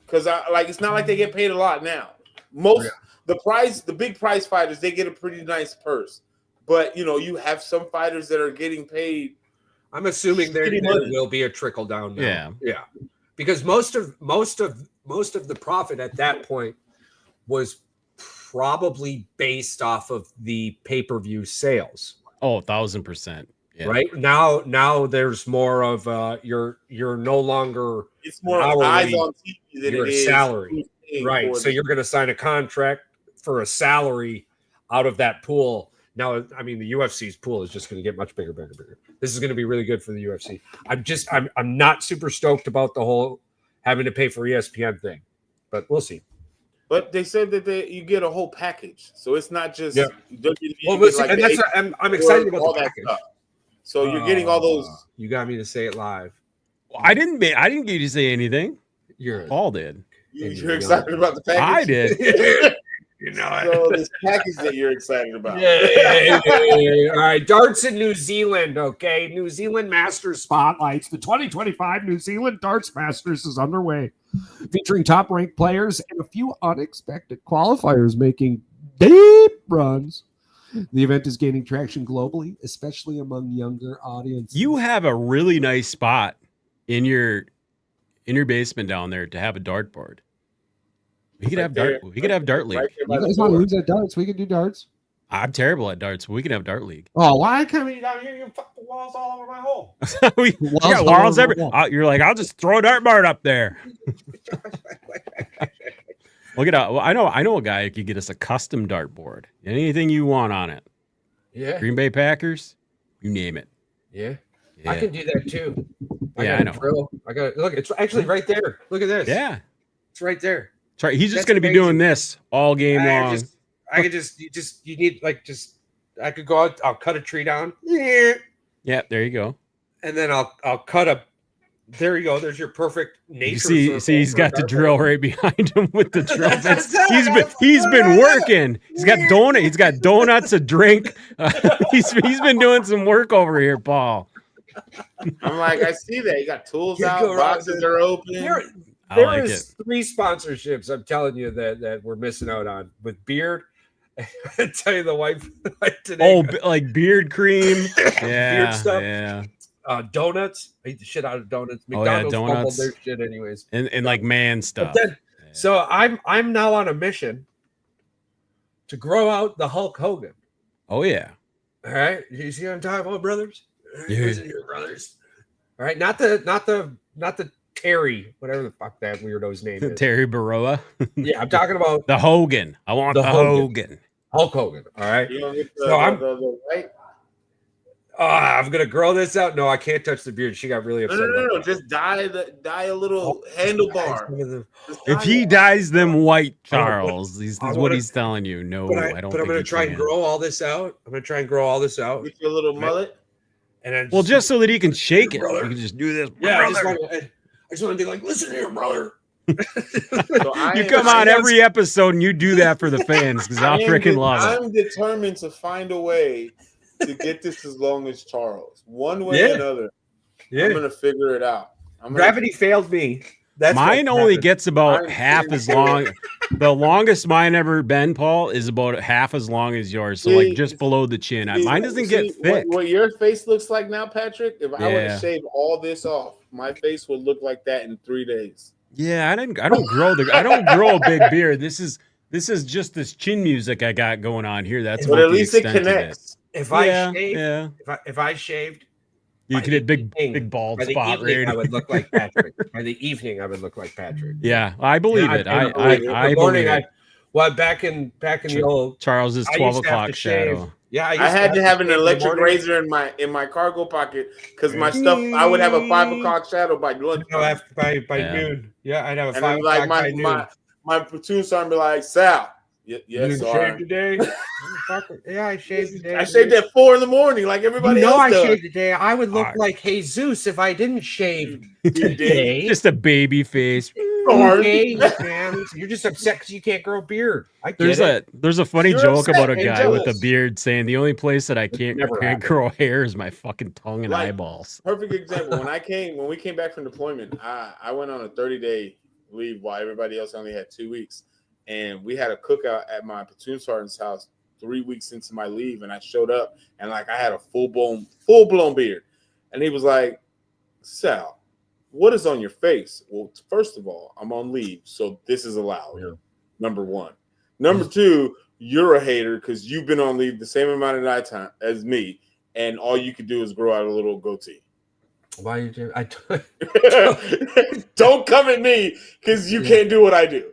Because it's not like they get paid a lot now. Most the big prize fighters, they get a pretty nice purse. But you have some fighters that are getting paid. I'm assuming there Shitty money. will be a trickle down now. Yeah. Yeah. Because most of the profit at that point was probably based off of the pay-per-view sales. Oh, 1,000%. Yeah. Right? Now there's more of you're no longer It's more hourly, eyes on TV than you're it a is salary. who's paying Right. for So the- you're going to sign a contract for a salary out of that pool. Now, I mean, the UFC's pool is just going to get much bigger, bigger, bigger. This is going to be really good for the UFC. I'm not super stoked about the whole having to pay for ESPN thing, but we'll see. But they said that you get a whole package, so it's not just Yeah. WWE, Well, you get listen, and the that's I'm excited about all the that package. stuff. So you're getting all those. You got me to say it live. Well, I didn't get you to say anything. You're Paul did. You're excited about the package. I did. you know So this package that you're excited about. Yeah. All right, darts in New Zealand. Okay, New Zealand Masters spotlights. The 2025 New Zealand Darts Masters is underway, featuring top-ranked players and a few unexpected qualifiers making deep runs. The event is gaining traction globally, especially among younger audiences. You have a really nice spot in your basement down there to have a dartboard. We could have dart. We could have dart league. Right there by You the guys want to door. lose at darts? We can do darts. I'm terrible at darts. But we can have dart league. Oh, why come you down here? You fuck the walls all over my hole. we Walls got all walls over every. the wall. You're like, I'll just throw a dartboard up there. Look at that. Well, I know a guy who could get us a custom dartboard. Anything you want on it. Yeah, Green Bay Packers, you name it. yeah. Yeah. I can do that too. Yeah, got I a know. drill. I got look. It's actually right there. Look at this. Yeah. It's right there. That's right. He's just That's going to be amazing. doing this all game long. I could you need I could go out, I'll cut a tree down. Yeah. Yeah, there you go. And then I'll cut a there you go. There's your perfect nature. You see, circle he's for got the dartboard. drill right behind him with the drill. That's He's been working. He's got donuts, a drink. He's been doing some work over here, Paul. I'm like, I see that. You got tools You out, go boxes are open. I There like is 3 sponsorships I'm telling you that we're missing out on with Beard. I tell you the wife today. Oh, like beard cream. Yeah, Beard stuff. yeah. Donuts. I eat the shit out of donuts. Oh, yeah, McDonald's donuts. fumbled their shit anyways. And like man stuff. But then, so I'm now on a mission to grow out the Hulk Hogan. Oh yeah. All right, you see what I'm talking about, brothers? Yeah. Listen here, brothers. All right, not the Terry, whatever the fuck that weirdo's name is. Terry Baroa. Yeah, I'm talking about The Hogan. I want The the Hogan. Hogan. Hulk Hogan. All right. You don't get the, So I'm- the white. I'm gonna grow this out. No, I can't touch the beard. She got really upset. about No. that. Just dye a little Oh, handlebar. Some of the- Just If dye he it. dyes them white, Charles, I is wanna- what he's telling you. No, But, I don't. but I'm think gonna he try and can. grow all this out. I'm gonna try and grow all this out, Get your little mullet. and then Well, just so that he can shake it. Brother. You can just do this. yeah, I brother. just want to be like, listen here, brother. So I You am- come I on am- every episode and you do that for the fans because I am freaking love it. I'm determined to find a way to get this as long as Charles. One way Yeah. or another. Yeah, I'm gonna figure it out. gravity failed me. That's Mine what only happened. gets about Mine- half as long. The longest mine ever been, Paul, is about half as long as yours. So See- like just below the chin. Mine doesn't See get thick. What your face looks like now, Patrick. If I were Yeah. to shave all this off, my face would look like that in 3 days. Yeah, I don't grow a big beard. This is just this chin music I got going on here. That's But about at the least it extent of connects. If I Yeah, shaved, yeah. if I shaved, You could hit big bald By the spot evening, right. I would look like Patrick. By the evening, I would look like Patrick. Yeah, I believe it. I the morning, believe it. back in the old Charles's I 12 used to have o'clock to shave. shadow. Yeah, I had to have an shave in the electric morning. razor in my cargo pocket because my stuff. I would have a 5 o'clock shadow by lunch. No, after by Yeah. noon. Yeah, I'd have a And 5 then, like o'clock by noon. my platoon sergeant be like, Sal, yes, You sir. shaved today? Yeah, I shaved today. I shaved at 4 a.m. like everybody else I does. shaved today. I would look Alright. like Jesus if I didn't shave You did. today. Just a baby face. Okay, man. You're just upset because you can't grow a beard. I get There's a funny You're joke upset about a and guy with a jealous. beard saying the only place that I can't never happened. grow hair is my fucking tongue and Like- eyeballs. Perfect example. When we came back from deployment, I went on a 30-day leave while everybody else only had 2 weeks, and we had a cookout at my platoon sergeant's house 3 weeks into my leave, and I showed up and like I had a full blown beard, and he was like, Sal, what is on your face? Well, first of all, I'm on leave, so this is allowed. Yeah. Number one. Number two, you're a hater because you've been on leave the same amount of time as me, and all you could do is grow out a little goatee. Why you do? Don't come at me because you can't do what I do.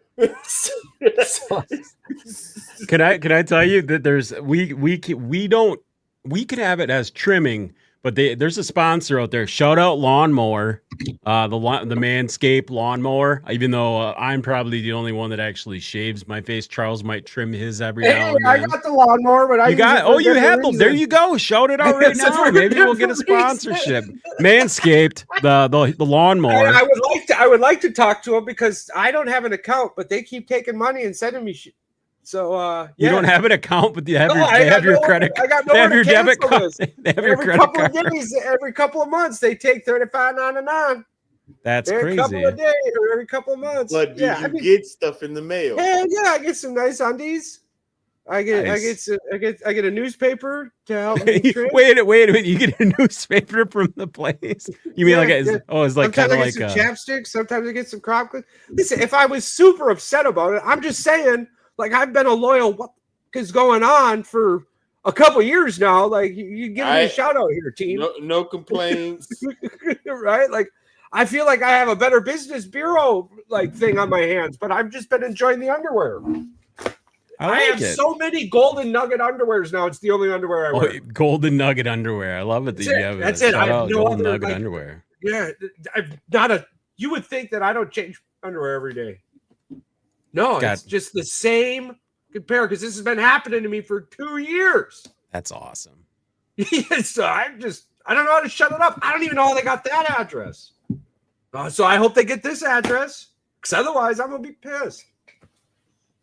Can I tell you that we can have it as trimming, but there's a sponsor out there. Shout out Lawnmower, the Manscaped lawnmower. Even though I'm probably the only one that actually shaves my face, Charles might trim his every now and I then. got the lawnmower, but I You got? use it for Oh, you different have them. There reasons. you go. Shout it out right It's now. for Maybe we'll get a different reasons. sponsorship. Manscaped, the lawnmower. I would like to talk to them because I don't have an account, but they keep taking money and sending me shit. So You don't have an account, but you have No, I they got have your nowhere- credit. I got They have nowhere your to debit cancel card. this. They have your every credit couple card. of days, every couple of months, they take $35.99. That's Every couple crazy. of days or every couple of months. But do yeah, you get stuff in the mail? yeah, I get some nice undies. I get a newspaper to help me trim. Wait a minute. You get a newspaper from the place. You mean Yeah, like yeah. it's like Sometimes kind of I like get some chapsticks. Sometimes I get some crop cleaners. Listen, if I was super upset about it, I'm just saying, like, I've been a loyal what is going on for a couple years now. Like, you give me a shout out here, team. No complaints. Right? Like, I feel like I have a better business bureau like thing on my hands, but I've just been enjoying the underwear. I I like have it. so many golden nugget underwears now. It's the only underwear I wear. Golden Nugget underwear. I love it that That's you it. have That's it. it. I Shout have out no Golden other, Nugget like- underwear. Yeah, I'm not a. You would think that I don't change underwear every day. No, God. it's just the same compare because this has been happening to me for 2 years. That's awesome. So I don't know how to shut it up. I don't even know how they got that address. So I hope they get this address because otherwise I'm gonna be pissed.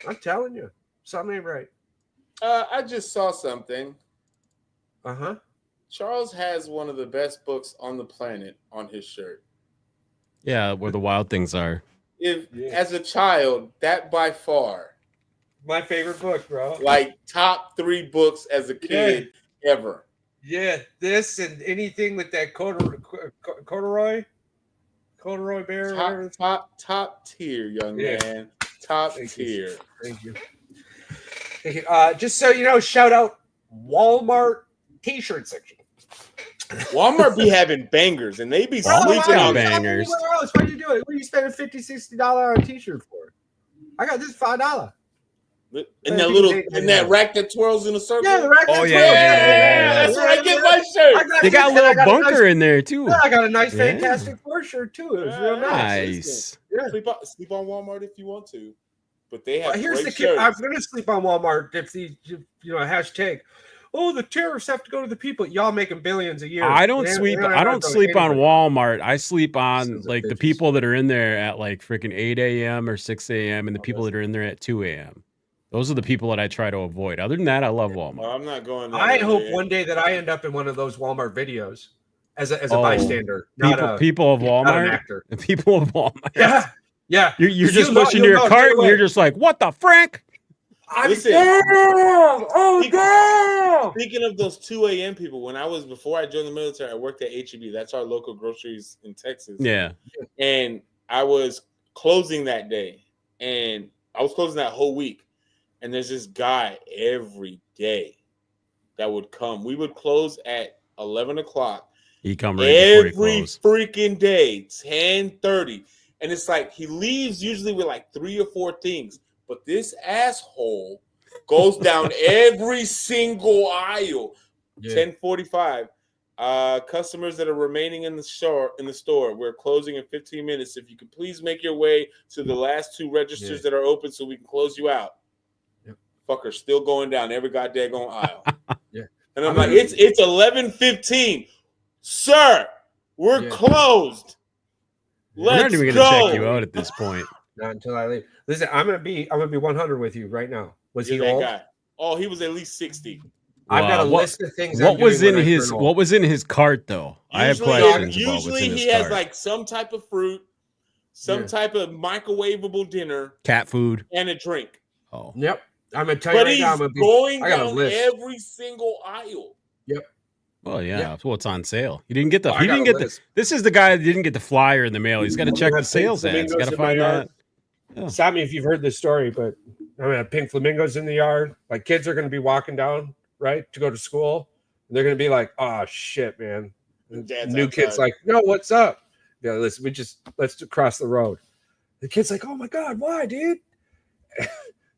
I'm telling you, something ain't right. I just saw something. Uh-huh. Charles has one of the best books on the planet on his shirt. Yeah, where the wild things are. As a child, that by far, My favorite book, bro. like top 3 books as a kid ever. Yeah, this and anything with that corduroy bear. Whatever. Top tier, young Yeah. man. Top Thank you. tier. Thank you. Thank you. Just so you know, shout out Walmart t-shirt section. Walmart be having bangers, and they be Walmart's sleeping got on bangers. Anywhere else, what are you doing? What are you spending $50-$60 on a t-shirt for? I got this $5. in that rack that twirls in a circle. Yeah, the rack. Oh, that's yeah, what- yeah. That's where I get my shirt. They got a I little got bunker nice- in there too. Yeah, I got a nice, Yeah. fantastic Four shirt too. It was real nice. Nice. Yeah. Sleep on Walmart if you want to, but they have Well, here's the great kid. shirts. I'm going to sleep on Walmart if hashtag. Oh, the tariffs have to go to the people. Y'all making billions a year. I don't They sleep. don't I have don't to sleep on anybody. Walmart. I sleep on Sons of like the bitches. people that are in there at like freaking 8 a.m. or 6 a.m. and the people that are in there at 2 a.m. Those are the people that I try to avoid. Other than that, I love Well, Walmart. I'm not going. That I way. hope one day that I end up in one of those Walmart videos as a Oh, bystander, not People of not an Walmart. actor. The people of Walmart. Yeah, yeah. You're just You'll know- pushing you'll your know cart right and you're away. just like, what the frick? I'm Listen. damn! Oh People- damn! Speaking of those 2 a.m. people, before I joined the military, I worked at HEB. That's our local groceries in Texas. Yeah. And I was closing that day, and I was closing that whole week. And there's this guy every day that would come. We would close at 11 o'clock, He come right before he every close. freaking day, 10:30. And it's like he leaves usually with like 3 or 4 things, but this asshole goes down every single aisle. 10:45. Customers that are remaining in the store, we're closing in 15 minutes. If you could please make your way to the last 2 registers that are open so we can close you out. Fucker still going down every goddamn aisle. And I'm like, it's 11:15. Sir, we're closed. We're not Let's even go. gonna check you out at this point. Not until I leave. Listen, I'm gonna be 100 with you right now. Was You're he that old? guy. Oh, he was at least 60. I've got a Wow. list of things. What was in his cart though? I have questions about what's Usually in his he has cart. like some type of fruit, some type of microwavable dinner, Cat food. and a drink. Oh, Yep. I'm gonna tell you But right he's now. going I got a down list. every single aisle. well, yeah. That's what's on sale. He didn't get the. Oh, I he got didn't a get the. list. This is the guy that didn't get the flyer in the mail. He's got to check the Pink sales ads. He's got to flamingos in my find yard. that. Stop me if you've heard this story, but I'm gonna have pink flamingos in the yard. Like kids are gonna be walking down right to go to school, and they're gonna be like, "Oh shit, man!" And Dad's new outside. kid's like, "No, what's up?" Yeah, listen, let's cross the road. The kid's like, "Oh my god, why, dude?"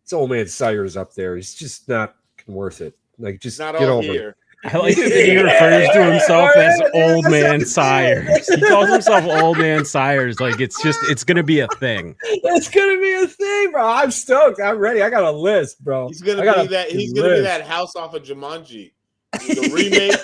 It's old man Sayers up there. He's just not worth it. Like, just Not get all over it. here. I like that he refers to himself as old man Sires. He calls himself old man Sires. Like it's gonna be a thing. It's gonna be a thing, bro. I'm stoked. I'm ready. I got a list, bro. He's gonna I got be a that. He's list. gonna be that house off of Jumanji, the remake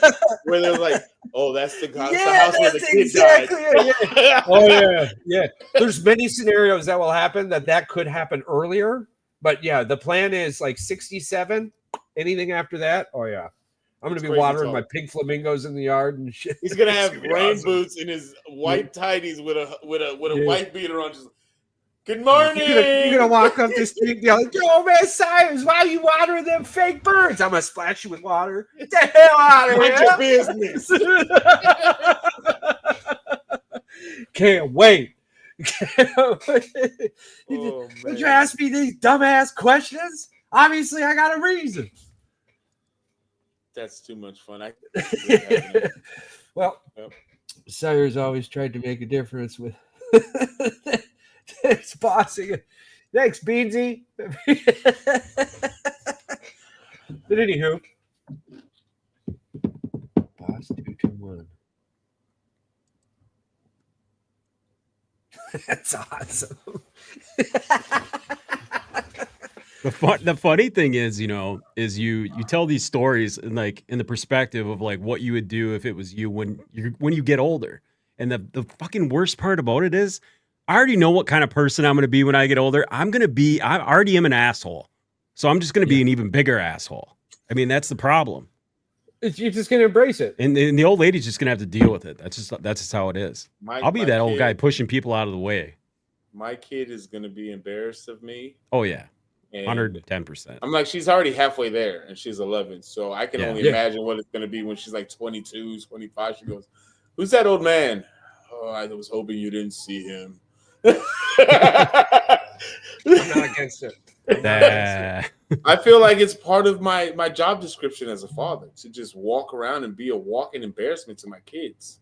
where they're like, "Oh, that's the house where the that's kid exactly died." it. Yeah. Oh yeah. There's many scenarios that will happen that could happen earlier, but yeah, the plan is like 67. Anything after that, oh yeah, I'm gonna It's be crazy watering talk. my pink flamingos in the yard and shit. He's gonna It's have be rain awesome. boots and his white tighties with a Yeah. white beater on. Just good morning. You're gonna walk up the street and be like, "Yo, man, Sires, why are you watering them fake birds?" I'm gonna splash you with water. Get the hell out of Mind your here! business. Can't wait. Oh, Did man. you ask me these dumbass questions? Obviously, I got a reason. That's too much fun. Well, Yep. Sayers always tried to make a difference with his bossing. Thanks, Beansy. But anywho, boss 221. That's awesome. The funny thing is, you tell these stories in the perspective of like what you would do if it was you when you get older. And the fucking worst part about it is I already know what kind of person I'm going to be when I get older. I already am an asshole. So I'm just going to be an even bigger asshole. I mean, that's the problem. You're just gonna embrace it. And the old lady's just going to have to deal with it. That's just how it is. I'll be My that old kid- guy pushing people out of the way. My kid is gonna be embarrassed of me. Oh yeah. And 110%. I'm like, she's already halfway there, and she's 11. So I can Yeah. only imagine what it's going to be when she's like 22, 25. She goes, "Who's that old man?" "Oh, I was hoping you didn't see him." I'm not against it. I feel like it's part of my job description as a father to just walk around and be a walking embarrassment to my kids,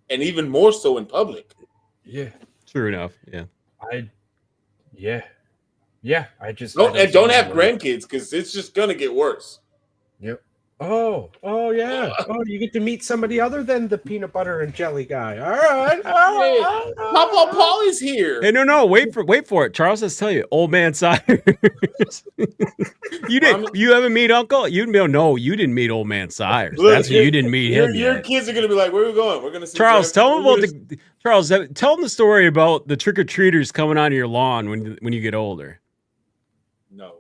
and even more so in public. Yeah, True enough. Yeah. I just Don't have grandkids because it's just gonna get worse. Yep. Oh yeah. Oh, you get to meet somebody other than the peanut butter and jelly guy. All right. Hey, Papa Paulie's here. Hey, no, wait for it. Charles, let's tell you, old man Sires. You haven't meet Uncle? You didn't meet old man Sires. Look, That's why you didn't meet him Your yet. kids are gonna be like, "Where are we going? We're gonna see." Charles, tell Grandpa." tell them the story about the trick or treaters coming onto your lawn when you get older. No.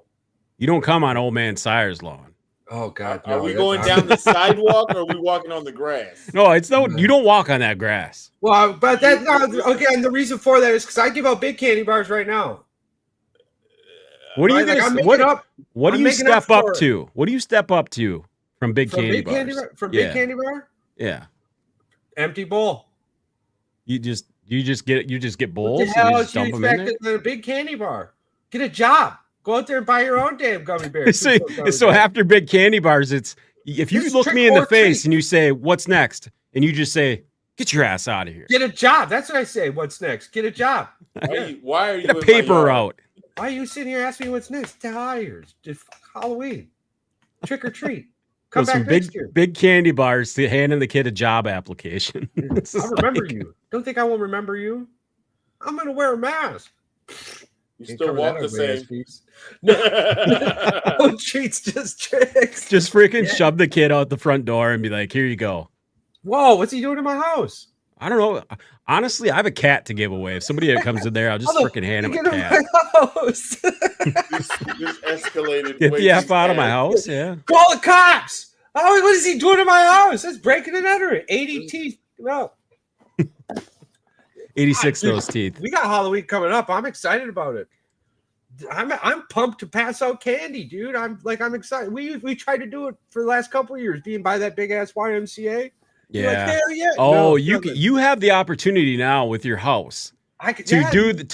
You don't come on old man Sires' lawn. Oh God. Are we going down the sidewalk or are we walking on the grass? No, you don't walk on that grass. Well, but that's not okay. And the reason for that is because I give out big candy bars right now. What are you Like, I'm gonna making up what do I'm you making up step up for it. to? What do you step up to from big from candy big bars? candy bar? From Yeah. big candy bar? Yeah. Empty bowl. You just get bowls What the and hell you is just you dump them in there. expecting in a big candy bar? Get a job. Go out there and buy your own damn gummy bears. So after big candy bars, it's if you This is look trick me in the or face treat. and you say, "What's next?" and you just say, "Get your ass out of here." Get a job. That's what I say. What's next? Get a job. Why are you Get a in my paper yard? route. Why are you sitting here asking me what's next? Get out of here. Just Halloween. Trick or treat. Come Goes from back next year. big candy bars to handing the kid a job application. I'll remember you. Don't think I won't remember you. I'm gonna wear a mask. You Can't still cover walk that the ugly ass same. piece. No treats, just tricks. Just freaking shove the kid out the front door and be like, "Here you go." Whoa, what's he doing in my house? I don't know. Honestly, I have a cat to give away. If somebody comes in there, I'll just freaking hand him a Get in cat. my house. This escalated. Get way the too F out of my fast. house. Yeah. Call the cops. Oh, what is he doing in my house? That's breaking and entering. 80 teeth. No. 86 Dude, those teeth. We got Halloween coming up. I'm excited about it. I'm pumped to pass out candy, dude. I'm excited. We tried to do it for the last couple of years, being by that big ass YMCA. You're like, Yeah. hell yeah. Oh, No, you have the opportunity now with your house I could, to yeah.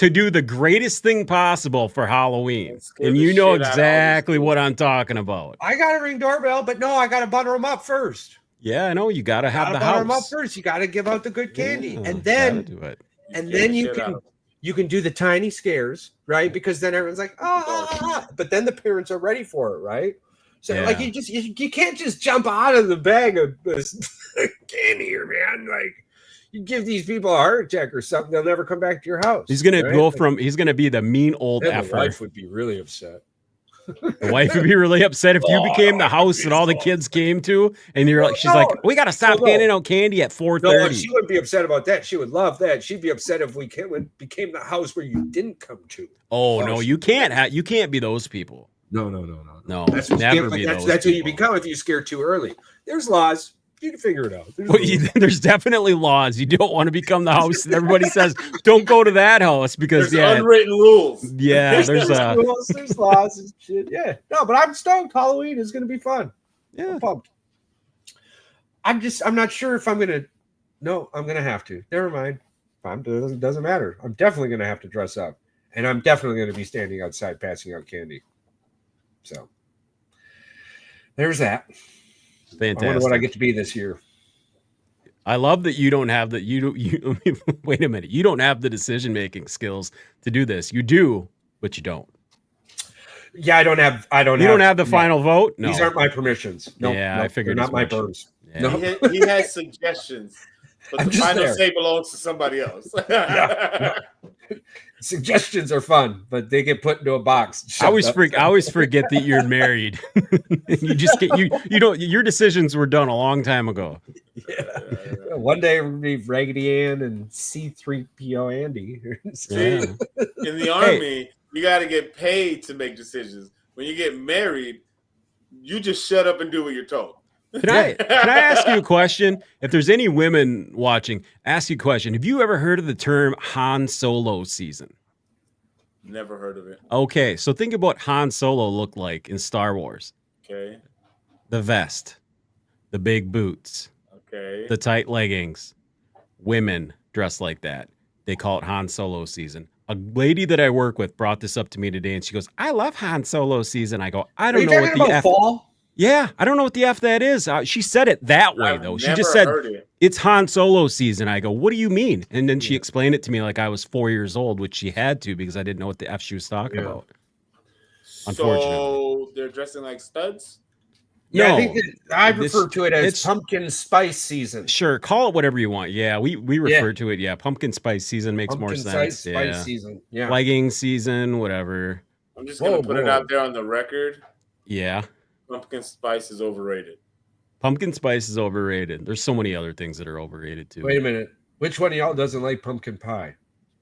do the greatest thing possible for Halloween, Scare and the you know shit out of all exactly these what I'm talking about. I got a ring doorbell, but no, I got to butter them up first. Yeah, I know you got to have Gotta the butter them up house. first. You got to give out the good candy, Yeah, and then gotta do it. and Scare then the you shit out can of you can do the tiny scares, right? Because then everyone's like, but then the parents are ready for it, right? So like Yeah. you can't just jump out of the bag of this candy here, man. Like you give these people a heart attack or something, they'll never come back to your house. He's gonna right? he's gonna be the mean old Then the effer. wife would be really upset. The wife would be really upset if you became the house that all the kids came to, and you're like, she's like, "We gotta stop No. handing out candy at No, 4:30." she wouldn't be upset about that. She would love that. She'd be upset if we became the house where you didn't come to. Oh no, you can't be those people. No. No, That's what never be that's those who you people. become if you scare too early. There's laws. You can figure it out. There's Well, rules. there's definitely laws. You don't want to become the house that everybody says, "Don't go to that house," because There's unwritten rules. there's There's rules, there's laws and shit. Yeah. No, but I'm stoked. Halloween is gonna be fun. yeah. I'm pumped. I'm not sure if I'm gonna have to. Never mind. It doesn't matter. I'm definitely gonna have to dress up. And I'm definitely gonna be standing outside passing out candy. So there's that. I wonder Fantastic. what I get to be this year. I love that you don't have the you wait a minute. You don't have the decision making skills to do this. You do, but you don't. Yeah, I don't have the final vote. No. These aren't my permissions. No, Yeah, no, I figured they're as not my much. burns. Yeah. No. He has suggestions, but I'm the just final there. say belongs to somebody else. Yeah. Suggestions are fun, but they get put into a box. I always forget that you're married. You just get you don't your decisions were done a long time ago. Yeah. One day we're gonna be Raggedy Ann and C3PO Andy. Yeah. In the army, you got to get paid to make decisions. When you get married, you just shut up and do what you're told. Can I ask you a question? If there's any women watching, ask you a question. Have you ever heard of the term Han Solo season? Never heard of it. Okay, so think about Han Solo looked like in Star Wars. Okay. The vest, the big boots, Okay. the tight leggings. Women dress like that. They call it Han Solo season. A lady that I work with brought this up to me today, and she goes, "I love Han Solo season." I go, "I Are don't you know what talking the about F." fall? Yeah, I don't know what the F that is. She said it that way, I've though. She never just said, heard it. "It's Han Solo season." I go, "What do you mean?" And then she explained it to me like I was 4 years old, which she had to because I didn't know what the F she was talking Yeah. about. Unfortunately. So they're dressing like studs? Yeah, No, I think I this- refer to it as it's- pumpkin spice season. Sure, call it whatever you want. Yeah, we refer to it. Yeah, pumpkin spice season makes more Pumpkin sense. spice Yeah, season. Yeah. legging season, whatever. I'm just going to put it whoa. out there on the record. Yeah, Pumpkin spice is overrated. pumpkin spice is overrated. There's so many other things that are overrated too. Wait a minute. Which one of y'all doesn't like pumpkin pie?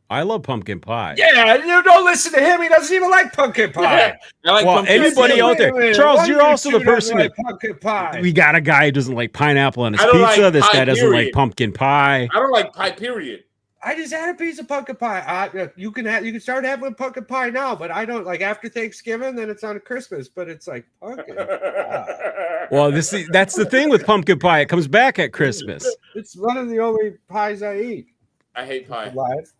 I love pumpkin pie. Yeah, you don't listen to him. He doesn't even like pumpkin pie. I like Well, pumpkin anybody spice. out there, Wait a minute. Charles, Why you're do you also the two not person like pumpkin pie. We got a guy who doesn't like pineapple on his I don't pizza. like This pie, guy doesn't like period. pumpkin pie. I don't like pie, period. I just had a piece of pumpkin pie. You can start having pumpkin pie now, but I don't like after Thanksgiving. Then it's on Christmas, but it's like pumpkin. pie. Well, that's the thing with pumpkin pie. It comes back at Christmas. It's one of the only pies I eat. I hate pie. Live.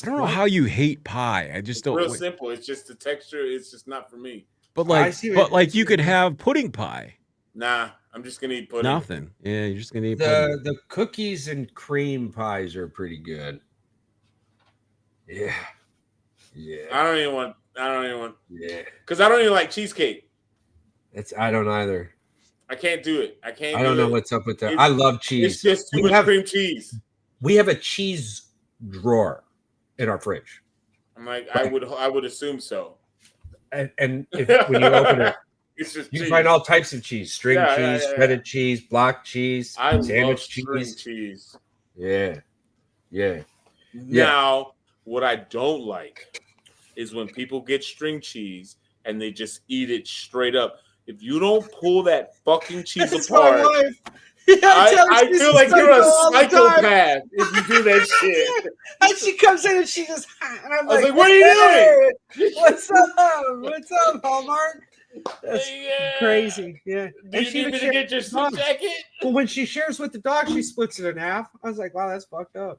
I don't know how you hate pie. I just don't. Real simple. It's just the texture. It's just not for me. But I like, see what- you could have pudding pie. Nah, I'm just gonna eat pudding. Nothing. Yeah, you're just gonna eat pudding. The cookies and cream pies are pretty good. Yeah. Yeah. I don't even want. Yeah. Because I don't even like cheesecake. I don't either. I can't do it. I can't. I don't know it. what's up with that. It's- I love cheese. It's just too much cream cheese. We have a cheese drawer in our fridge. I'm like, I would assume so. And when you open it, It's just you cheese. can find all types of cheese: string Yeah, cheese, yeah. shredded cheese, block cheese, I love sandwich string cheese. cheese. Yeah. Now, what I don't like is when people get string cheese and they just eat it straight up. If you don't pull that fucking cheese apart, I feel like you're a psychopath if you do that shit. And she comes in and she just, and I'm I was like, what are you doing? What's up? What's up, Hallmark? That's Yeah. crazy. Yeah. Do you need me to get your suit jacket? Well, when she shares with the dog, she splits it in half. I was like, wow, that's fucked up.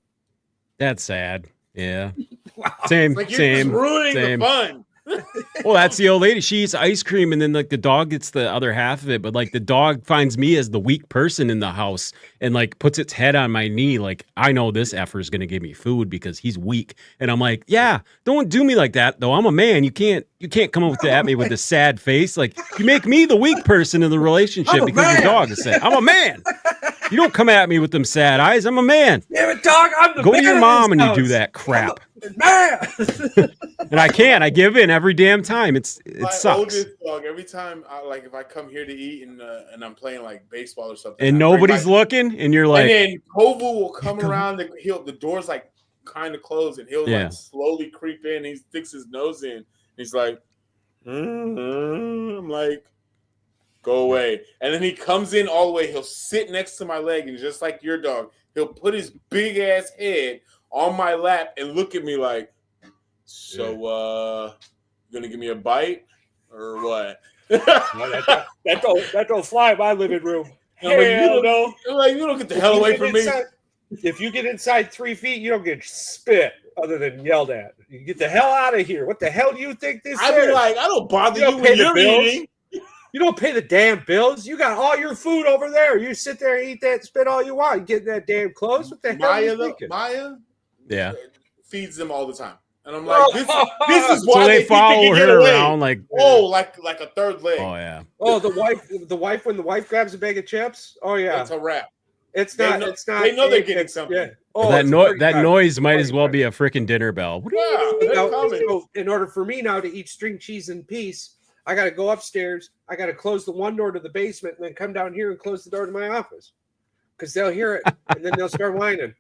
That's sad. Yeah. Wow. Same. Like you're same. just ruining same. the fun. Well, that's the old lady. She eats ice cream, and then like the dog gets the other half of it. But like the dog finds me as the weak person in the house, and like puts its head on my knee. Like I know this effer is gonna give me food because he's weak. And I'm like, yeah, don't do me like that though. I'm a man. You can't come up at me with a sad face. Like you make me the weak person in the relationship because your dog is sad. I'm a man. You don't come at me with them sad eyes. I'm a man. Damn it, dog! I'm the Go to man your of mom this and you do house. that crap. Man. And I can't. I give in every damn time. It My sucks. oldest dog. Every time, if I come here to eat and I'm playing like baseball or something, And I bring nobody's my- looking, and you're like, and then Kovu will come around. The door's like kind of closed, and he'll Yeah. like slowly creep in. He sticks his nose in. He's like, I'm like, go away. And then he comes in all the way. He'll sit next to my leg, and just like your dog, he'll put his big ass head on my lap and look at me like, so you gonna give me a bite or what? That don't fly in my living room. I'm like, Hell no. I'm like, you don't get the hell away from me. If you get inside 3 feet, you don't get spit other than yelled at. You get the hell out of here. What the hell do you think this I'd is? be like, I don't bother You you don't when pay the you're bills. eating. You don't pay the damn bills. You got all your food over there. You sit there and eat that, spit all you want. You get that damn clothes. What the hell are you thinking? Maya yeah. feeds them all the time. And I'm like, this is So why they think follow can get her away. around like, Oh, like a third leg. oh yeah. Oh, the wife when the wife grabs a bag of chips. Oh yeah, It's a wrap. it's They not. know- It's not. they know they're getting it's- something. Yeah. Oh, that it's that 35. noise might as well be a freaking dinner bell. Yeah, they're Now, coming. so in order for me now to eat string cheese in peace, I got to go upstairs. I got to close the one door to the basement and then come down here and close the door to my office because they'll hear it and then they'll start whining.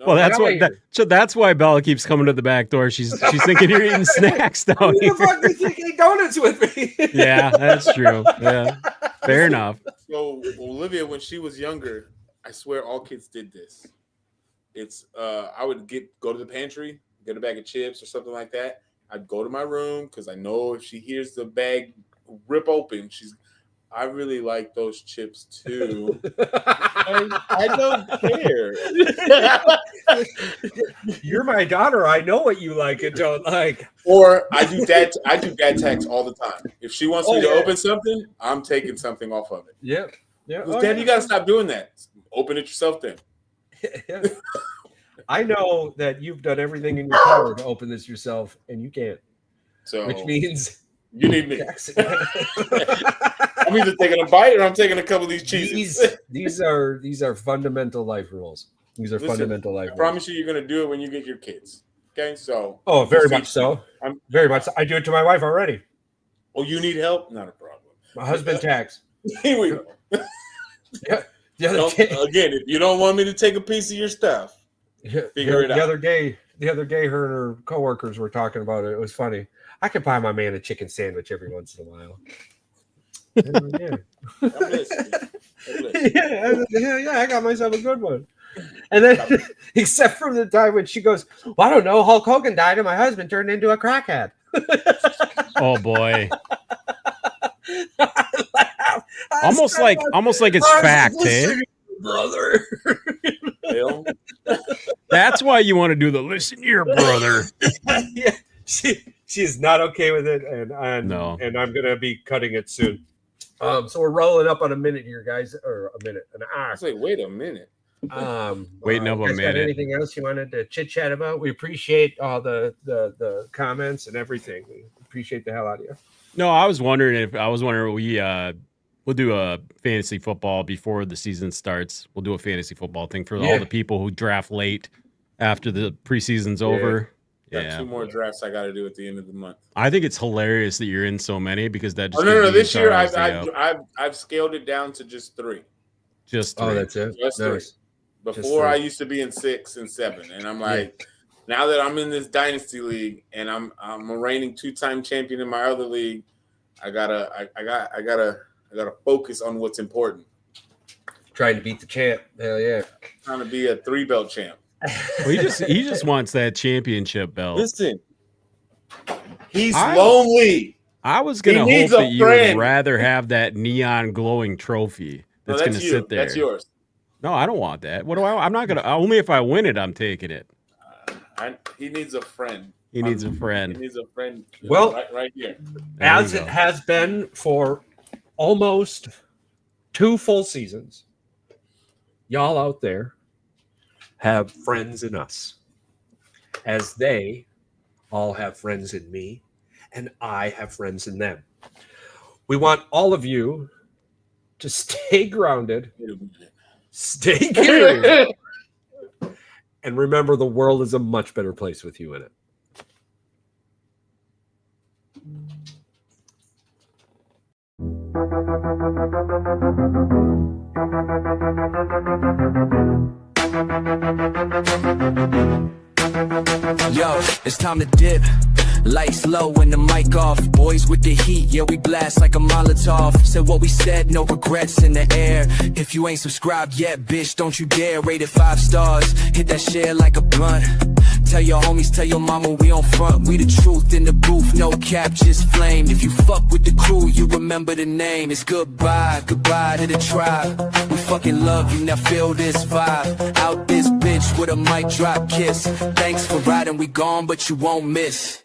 Well, that's Get why. out of So that's why Bella keeps coming to the back door. She's thinking you're eating snacks down Who here. the fuck do you think ate donuts with me? Yeah, that's true. Yeah, fair enough. So Olivia, when she was younger, I swear all kids did this. It's I would go to the pantry, get a bag of chips or something like that. I'd go to my room because I know if she hears the bag rip open, I really like those chips too. I don't care. You're my daughter. I know what you like and don't like. Or I do dad tax all the time. If she wants me to yeah. open something, I'm taking something off of it. Yeah. Yeah. Dad, you gotta stop doing that. Open it yourself then. Yeah. I know that you've done everything in your power to open this yourself, and you can't. So Which means you need me. Jackson. I'm either taking a bite or I'm taking a couple of these cheeses. these are fundamental life rules. These are Listen, fundamental life I rules. promise you, you're gonna do it when you get your kids. Okay, so Oh, very See, much so. I'm- Very much. So. I do it to my wife already. oh, you need help? Not a problem. My husband tax. Here we go. The other Don't- day, again, if you don't want me to take a piece of your stuff, figure it the out. other day, her and her coworkers were talking about it. It was funny. I could buy my man a chicken sandwich every once in a while. Yeah. God bless you. God bless you. yeah, I got myself a good one. And then, except for the time when she goes, well, I don't know, Hulk Hogan died and my husband turned into a crackhead. Oh boy. I Almost said, like it's I was fact, eh? listening, brother. Hell, That's why you want to do the listen here, brother. Yeah, she's not okay with it, and No. and I'm gonna be cutting it soon. So we're rolling up on a minute here, guys, or a minute, an hour. I was like, wait a minute. Waiting up a you guys got minute. anything else you wanted to chit chat about? We appreciate all the comments and everything. We appreciate the hell out of you. No, I was wondering we'll do a fantasy football before the season starts. We'll do a fantasy football thing for all the people who draft late after the preseason's over. Got 2 more drafts I got to do at the end of the month. I think it's hilarious that you're in so many because that just no. gives This you year Charles the out. I've scaled it down to just 3. Just 3. Oh, that's it. Just Nice. 3. Just Before 3. I used to be in 6 and 7, and I'm like, now that I'm in this dynasty league and I'm a reigning 2-time champion in my other league, I gotta focus on what's important. Trying to beat the champ. Hell yeah. Trying to be a 3-belt champ. Well, he just wants that championship belt. Listen, he's lonely. I was gonna hope that you would rather have that neon glowing trophy that's gonna sit there. That's yours. No, I don't want that. What do I? I'm not gonna. Only if I win it, I'm taking it. He needs a friend. He needs a friend. He needs a friend. Well, right here. As it has been for almost 2 full seasons, y'all out there have friends in us, as they all have friends in me, and I have friends in them. We want all of you to stay grounded, stay curious, and remember the world is a much better place with you in it. Yo, it's time to dip. Lights low and the mic off. Boys with the heat, yeah, we blast like a Molotov. Said what we said, no regrets in the air. If you ain't subscribed yet, bitch, don't you dare. Rate it 5 stars, hit that share like a blunt. Tell your homies, tell your mama we on front. We the truth in the booth, no cap, just flame. If you fuck with the crew, you remember the name. It's goodbye, goodbye to the tribe. We fucking love you, now feel this vibe. Out this bitch with a mic drop kiss. Thanks for riding, we gone, but you won't miss.